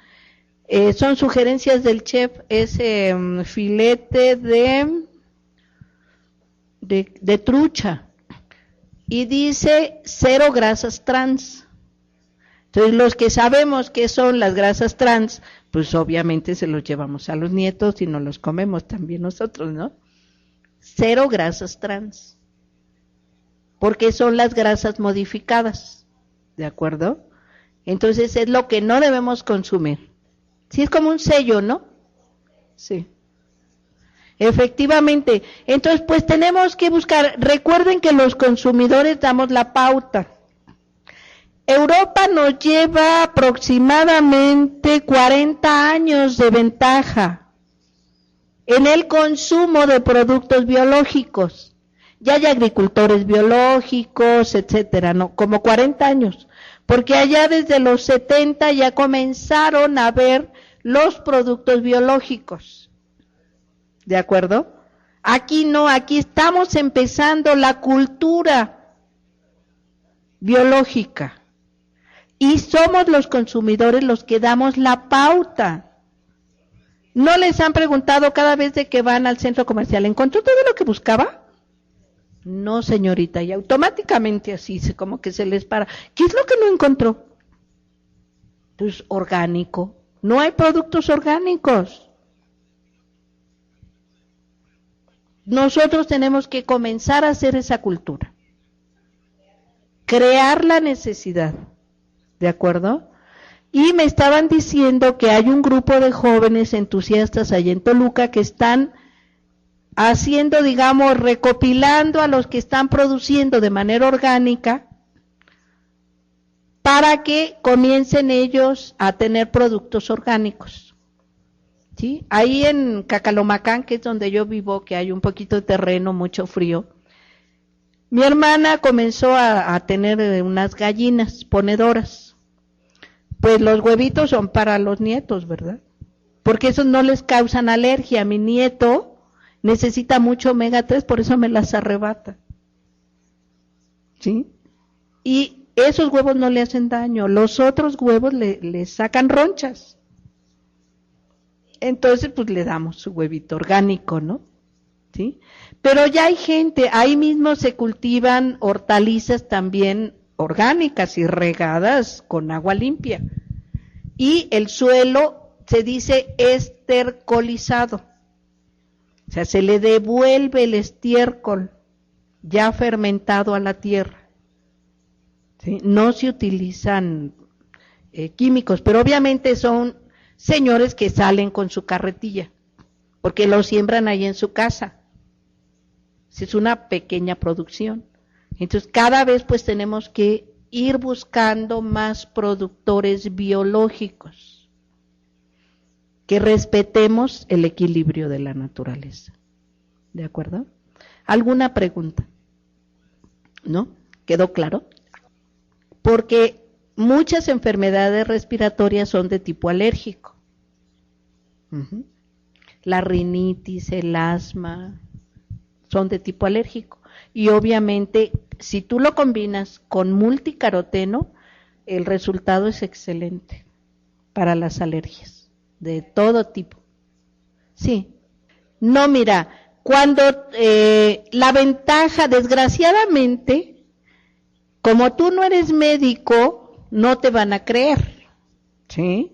son sugerencias del chef, ese filete de trucha, y dice 0 grasas trans. Entonces, los que sabemos qué son las grasas trans, pues obviamente se los llevamos a los nietos y nos los comemos también nosotros, ¿no? 0 grasas trans. porque son las grasas modificadas, ¿de acuerdo? Entonces es lo que no debemos consumir. Sí, es como un sello, ¿no? Sí. Efectivamente. Entonces, pues tenemos que buscar, recuerden que los consumidores damos la pauta. Europa nos lleva aproximadamente 40 años de ventaja en el consumo de productos biológicos. Ya hay agricultores biológicos, etcétera, ¿no? Como 40 años. Porque allá desde los 70 ya comenzaron a ver los productos biológicos. ¿De acuerdo? Aquí no, aquí estamos empezando la cultura biológica. Y somos los consumidores los que damos la pauta. ¿No les han preguntado cada vez de que van al centro comercial, ¿encontró todo lo que buscaba? No, señorita, y automáticamente así, como que se les para. ¿Qué es lo que no encontró? Pues orgánico. No hay productos orgánicos. Nosotros tenemos que comenzar a hacer esa cultura. Crear la necesidad. ¿De acuerdo? Y me estaban diciendo que hay un grupo de jóvenes entusiastas allá en Toluca que están haciendo, digamos, recopilando a los que están produciendo de manera orgánica para que comiencen ellos a tener productos orgánicos. ¿Sí? Ahí en Cacalomacán, que es donde yo vivo, que hay un poquito de terreno, mucho frío, mi hermana comenzó a tener unas gallinas ponedoras. Pues los huevitos son para los nietos, ¿verdad? Porque esos no les causan alergia. Mi nieto necesita mucho omega 3, por eso me las arrebata. ¿Sí? Y esos huevos no le hacen daño. Los otros huevos le sacan ronchas. Entonces, pues le damos su huevito orgánico, ¿no? ¿Sí? Pero ya hay gente, ahí mismo se cultivan hortalizas también orgánicas y regadas con agua limpia. Y el suelo se dice estercolizado. O sea, se le devuelve el estiércol ya fermentado a la tierra. ¿Sí? No se utilizan químicos, pero obviamente son señores que salen con su carretilla, porque lo siembran ahí en su casa. Es una pequeña producción. Entonces, cada vez pues tenemos que ir buscando más productores biológicos, que respetemos el equilibrio de la naturaleza. ¿De acuerdo? ¿Alguna pregunta? ¿No? ¿Quedó claro? Porque muchas enfermedades respiratorias son de tipo alérgico. La rinitis, el asma, son de tipo alérgico. Y obviamente, si tú lo combinas con multicaroteno, el resultado es excelente para las alergias, de todo tipo. Sí. No, mira, cuando la ventaja, desgraciadamente, como tú no eres médico, no te van a creer. ¿Sí?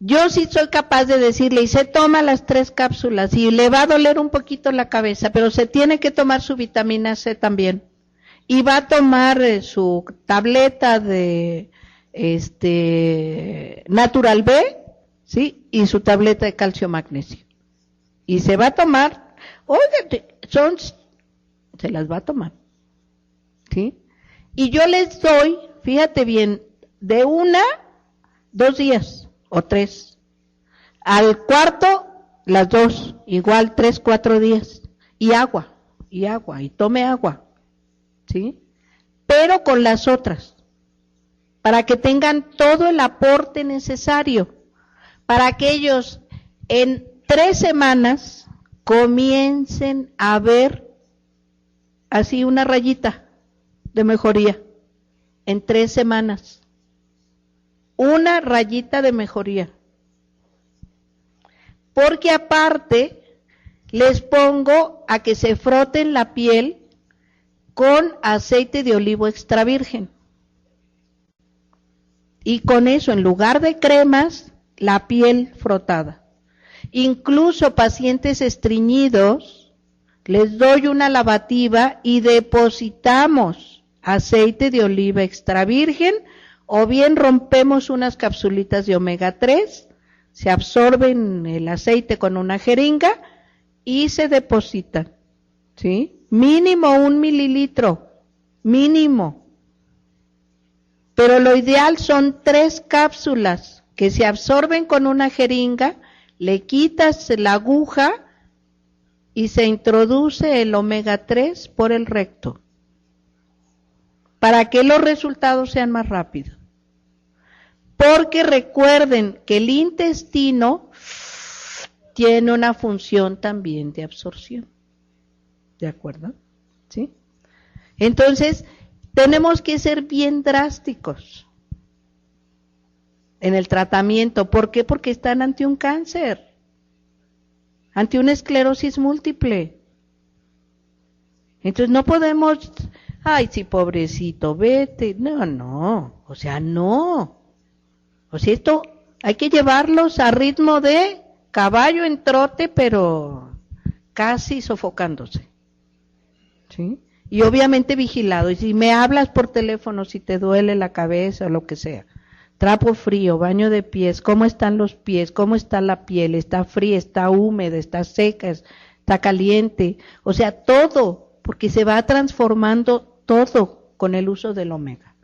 Yo sí soy capaz de decirle, y se toma las 3 cápsulas, y le va a doler un poquito la cabeza, pero se tiene que tomar su vitamina C también. Y va a tomar su tableta de Natural B, ¿sí? Y su tableta de calcio magnesio. Y se va a tomar, se las va a tomar. ¿Sí? Y yo les doy, fíjate bien, de 2 días. O 3. Al cuarto, las 2, igual 3, 4 días. Y agua, y tome agua. ¿Sí? Pero con las otras, para que tengan todo el aporte necesario, para que ellos en 3 semanas comiencen a ver así una rayita de mejoría. En 3 semanas. Una rayita de mejoría. Porque aparte, les pongo a que se froten la piel con aceite de olivo extra virgen. Y con eso, en lugar de cremas, la piel frotada. Incluso pacientes estreñidos, les doy una lavativa y depositamos aceite de oliva extra virgen, o bien rompemos unas capsulitas de omega 3, se absorben el aceite con una jeringa y se depositan, ¿sí? Mínimo 1 mililitro, mínimo. Pero lo ideal son 3 cápsulas que se absorben con una jeringa, le quitas la aguja y se introduce el omega 3 por el recto, para que los resultados sean más rápidos. Porque recuerden que el intestino tiene una función también de absorción. ¿De acuerdo? ¿Sí? Entonces, tenemos que ser bien drásticos en el tratamiento. ¿Por qué? Porque están ante un cáncer, ante una esclerosis múltiple. Entonces no podemos, ay, sí, pobrecito, vete. No, o sea, no. O sea, esto hay que llevarlos a ritmo de caballo en trote, pero casi sofocándose. ¿Sí? Y obviamente vigilado. Y si me hablas por teléfono, si te duele la cabeza o lo que sea, trapo frío, baño de pies, ¿cómo están los pies? ¿Cómo está la piel? ¿Está fría? ¿Está húmeda? ¿Está seca? ¿Está caliente? O sea, todo, porque se va transformando todo con el uso del omega.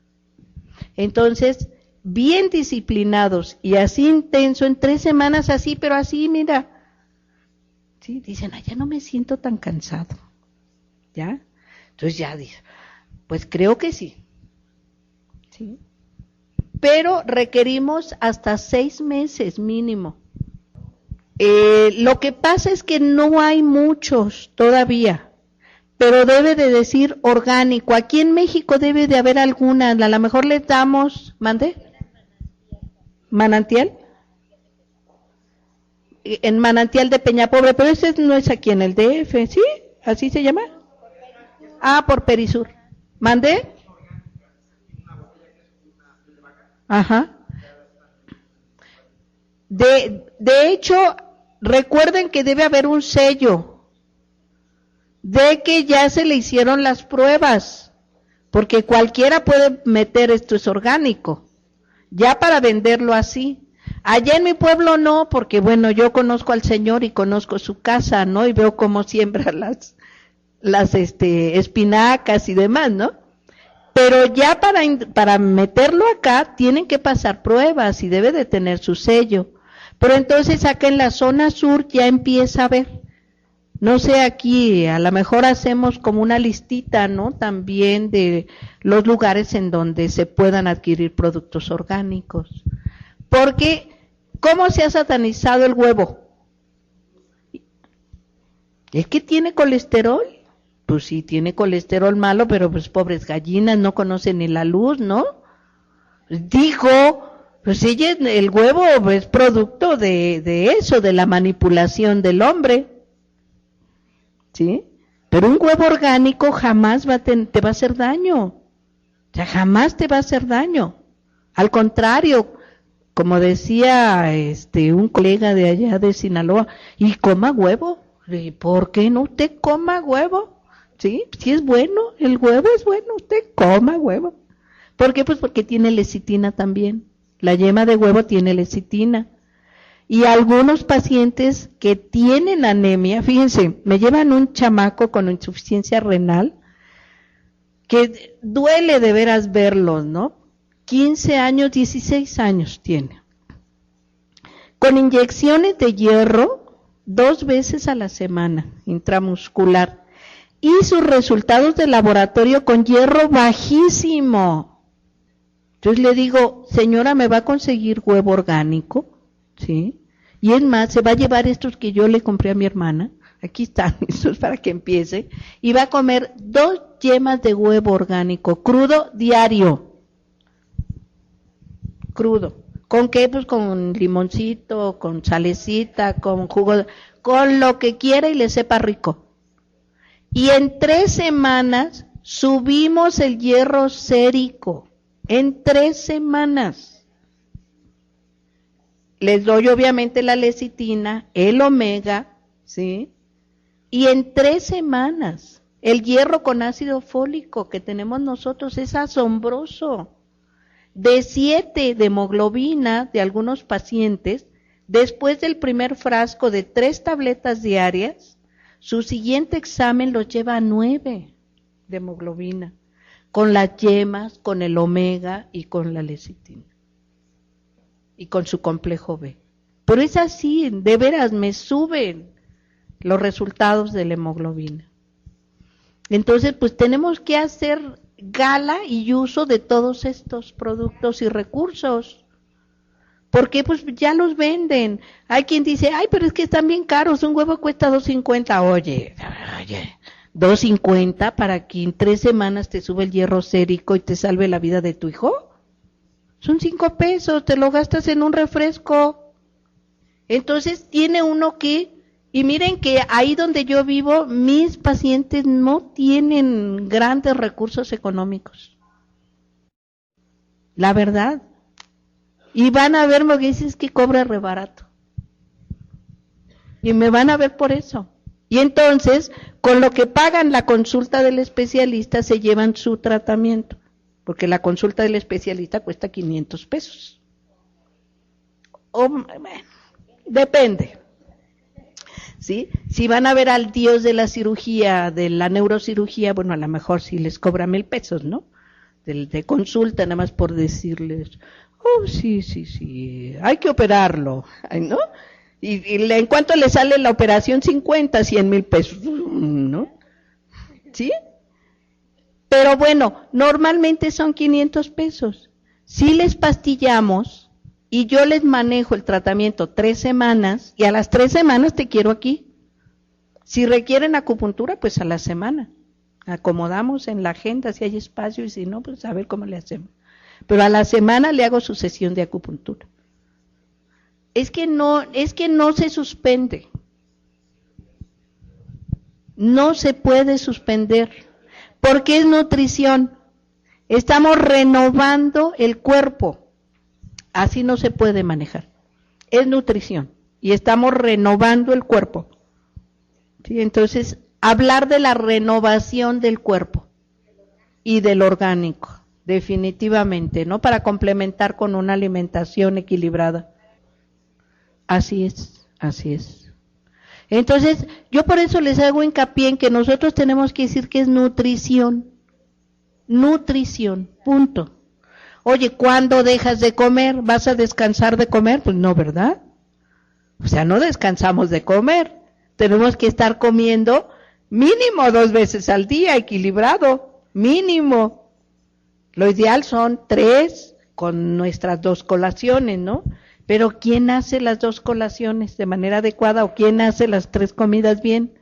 Entonces, bien disciplinados y así intenso, en 3 semanas así, pero así, mira, ¿sí? Dicen, ya no me siento tan cansado, ¿ya? Entonces ya dicen, pues creo que sí, ¿sí? Pero requerimos hasta 6 meses mínimo. Lo que pasa es que no hay muchos todavía, pero debe de decir orgánico. Aquí en México debe de haber algunas, a lo mejor les damos, ¿mande? ¿Manantial? En Manantial de Peñapobre, pero ese no es aquí en el DF, ¿sí? ¿Así se llama? Por Perisur. ¿Mande? Ajá. De hecho, recuerden que debe haber un sello de que ya se le hicieron las pruebas, porque cualquiera puede meter esto es orgánico, ya para venderlo así. Allá en mi pueblo no, porque bueno, yo conozco al señor y conozco su casa, ¿no? Y veo cómo siembra las espinacas y demás, ¿no? Pero ya para meterlo acá tienen que pasar pruebas y debe de tener su sello. Pero entonces acá en la zona sur ya empieza a ver. No sé, aquí a lo mejor hacemos como una listita, ¿no? También de los lugares en donde se puedan adquirir productos orgánicos. Porque, ¿cómo se ha satanizado el huevo? ¿Es que tiene colesterol? Pues sí, tiene colesterol malo, pero pues pobres gallinas no conocen ni la luz, ¿no? Digo, pues el huevo es producto de eso, de la manipulación del hombre. ¿Sí? Pero un huevo orgánico jamás te va a hacer daño. O sea, jamás te va a hacer daño. Al contrario, como decía un colega de allá de Sinaloa, y coma huevo. ¿Por qué no usted coma huevo? ¿Sí? Si es bueno, el huevo es bueno, usted coma huevo. ¿Por qué? Pues porque tiene lecitina también. La yema de huevo tiene lecitina. Y algunos pacientes que tienen anemia, fíjense, me llevan un chamaco con insuficiencia renal, que duele de veras verlos, ¿no? 15 años, 16 años tiene. Con inyecciones de hierro 2 veces a la semana, intramuscular. Y sus resultados de laboratorio con hierro bajísimo. Entonces le digo, señora, ¿me va a conseguir huevo orgánico? ¿Sí? Y es más, se va a llevar estos que yo le compré a mi hermana, aquí están, estos para que empiece, y va a comer 2 yemas de huevo orgánico, crudo, diario. Crudo. ¿Con qué? Pues con limoncito, con salecita, con jugo, con lo que quiera y le sepa rico. Y en 3 semanas subimos el hierro sérico, en 3 semanas. Les doy obviamente la lecitina, el omega, ¿sí? Y en 3 semanas, el hierro con ácido fólico que tenemos nosotros es asombroso. De 7 de hemoglobina de algunos pacientes, después del primer frasco de 3 tabletas diarias, su siguiente examen los lleva a 9 de hemoglobina, con las yemas, con el omega y con la lecitina. Y con su complejo B. Pero es así, de veras, me suben los resultados de la hemoglobina. Entonces, pues tenemos que hacer gala y uso de todos estos productos y recursos. Porque pues ya los venden. Hay quien dice, ay, pero es que están bien caros, un huevo cuesta $2.50. Oye, $2.50 para que en 3 semanas te sube el hierro sérico y te salve la vida de tu hijo. Son $5, te lo gastas en un refresco. Entonces tiene uno que, y miren que ahí donde yo vivo, mis pacientes no tienen grandes recursos económicos. La verdad. Y van a ver, porque dices que cobra re barato. Y me van a ver por eso. Y entonces, con lo que pagan la consulta del especialista, se llevan su tratamiento. Porque la consulta del especialista cuesta $500. Depende. ¿Sí? Si van a ver al dios de la cirugía, de la neurocirugía, bueno, a lo mejor sí les cobra $1,000, ¿no? De consulta, nada más por decirles, oh, sí, hay que operarlo, ¿no? Y en cuanto le sale la operación, 50, $100,000, ¿no? ¿Sí? Pero bueno, normalmente son $500. Si les pastillamos y yo les manejo el tratamiento 3 semanas, y a las 3 semanas te quiero aquí. Si requieren acupuntura, pues a la semana. Acomodamos en la agenda si hay espacio y si no, pues a ver cómo le hacemos. Pero a la semana le hago su sesión de acupuntura. Es que no se suspende. No se puede suspender. Porque es nutrición. Estamos renovando el cuerpo. Así no se puede manejar. Es nutrición. Y estamos renovando el cuerpo. ¿Sí? Entonces, hablar de la renovación del cuerpo y del orgánico, definitivamente, ¿no? Para complementar con una alimentación equilibrada. Así es, así es. Entonces, yo por eso les hago hincapié en que nosotros tenemos que decir que es nutrición. Nutrición, punto. Oye, ¿cuándo dejas de comer? ¿Vas a descansar de comer? Pues no, ¿verdad? O sea, no descansamos de comer. Tenemos que estar comiendo mínimo 2 veces al día, equilibrado, mínimo. Lo ideal son 3 con nuestras 2 colaciones, ¿no? Pero ¿quién hace las 2 colaciones de manera adecuada o quién hace las 3 comidas bien?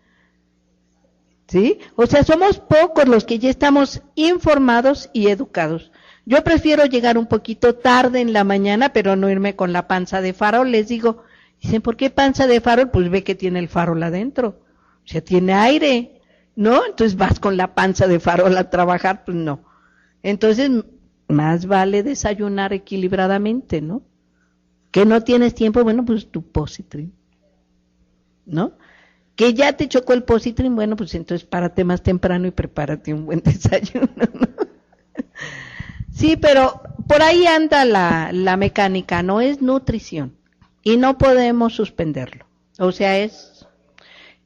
¿Sí? O sea, somos pocos los que ya estamos informados y educados. Yo prefiero llegar un poquito tarde en la mañana, pero no irme con la panza de farol. Les digo, dicen, ¿por qué panza de farol? Pues ve que tiene el farol adentro. O sea, tiene aire, ¿no? Entonces vas con la panza de farol a trabajar, pues no. Entonces, más vale desayunar equilibradamente, ¿no? Que no tienes tiempo, bueno, pues tu Positrin, ¿no? Que ya te chocó el Positrin, bueno, pues entonces párate más temprano y prepárate un buen desayuno, ¿no? Sí, pero por ahí anda la mecánica, no es nutrición y no podemos suspenderlo. O sea,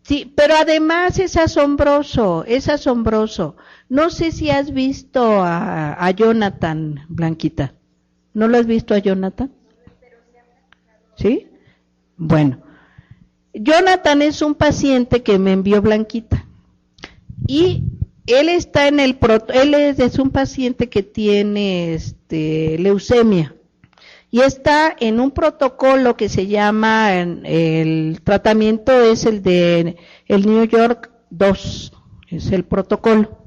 sí, pero además es asombroso, es asombroso. No sé si has visto a Jonathan, Blanquita. ¿No lo has visto a Jonathan? ¿Sí? Bueno, Jonathan es un paciente que me envió Blanquita y él está en él es un paciente que tiene leucemia y está en un protocolo que se llama, el tratamiento es el de el New York 2, es el protocolo.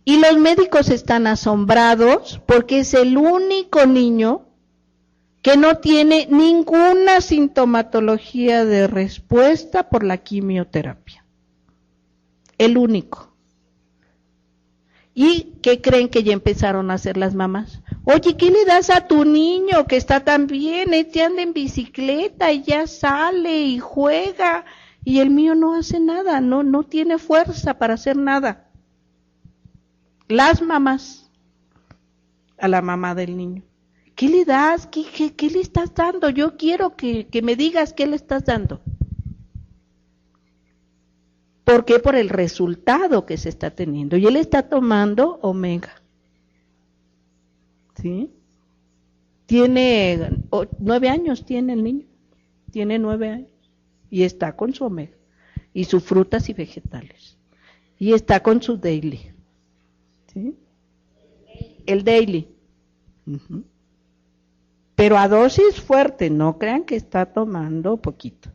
Y los médicos están asombrados porque es el único niño que no tiene ninguna sintomatología de respuesta por la quimioterapia. El único. ¿Y qué creen que ya empezaron a hacer las mamás? Oye, ¿qué le das a tu niño que está tan bien? Anda en bicicleta y ya sale y juega y el mío no hace nada, no tiene fuerza para hacer nada. Las mamás, a la mamá del niño, ¿qué le das? ¿Qué le estás dando? Yo quiero que me digas qué le estás dando. ¿Por qué? Por el resultado que se está teniendo. Y él está tomando omega. ¿Sí? Tiene 9 años, tiene el niño. Tiene 9 años. Y está con su omega. Y sus frutas y vegetales. Y está con su daily. ¿Sí? El daily. Uh-huh. Pero a dosis fuerte, no crean que está tomando poquito.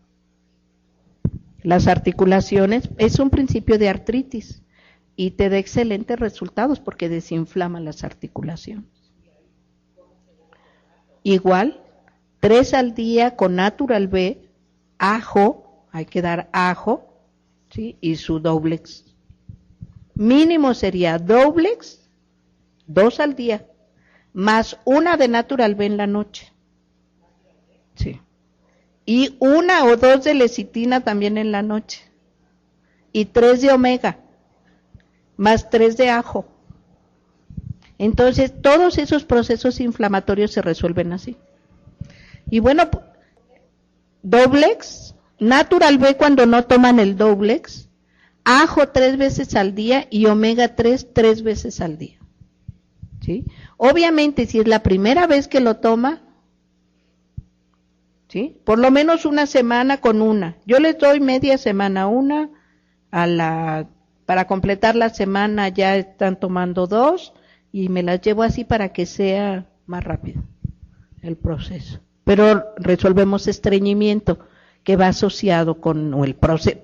Las articulaciones es un principio de artritis y te da excelentes resultados porque desinflama las articulaciones. Igual, 3 al día con Natural B, ajo, hay que dar ajo, ¿sí? Y su Doublex. Mínimo sería Doublex, 2 al día, más una de Natural B en la noche. Sí. Y 1 o 2 de lecitina también en la noche. Y 3 de omega, más 3 de ajo. Entonces, todos esos procesos inflamatorios se resuelven así. Y bueno, Doublex, Natural B cuando no toman el Doublex, ajo 3 veces al día y omega 3 veces al día. ¿Sí? Obviamente, si es la primera vez que lo toma, ¿sí? Por lo menos una semana con una. Yo les doy media semana una, para completar la semana ya están tomando 2 y me las llevo así para que sea más rápido el proceso. Pero resolvemos estreñimiento que va asociado con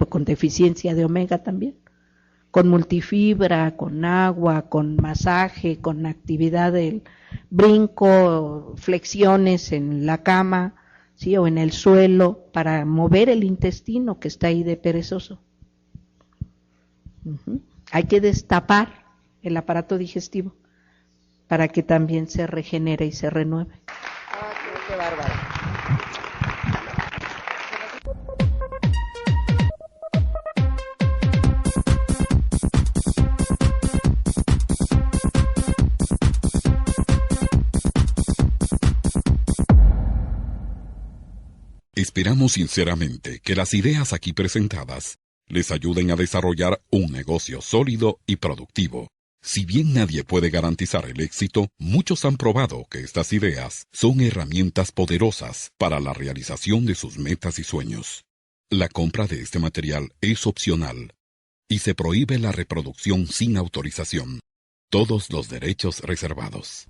con deficiencia de omega también, con multifibra, con agua, con masaje, con actividad del brinco, flexiones en la cama, ¿sí? O en el suelo para mover el intestino que está ahí de perezoso. Uh-huh. Hay que destapar el aparato digestivo para que también se regenere y se renueve. Qué bárbaro. Esperamos sinceramente que las ideas aquí presentadas les ayuden a desarrollar un negocio sólido y productivo. Si bien nadie puede garantizar el éxito, muchos han probado que estas ideas son herramientas poderosas para la realización de sus metas y sueños. La compra de este material es opcional y se prohíbe la reproducción sin autorización. Todos los derechos reservados.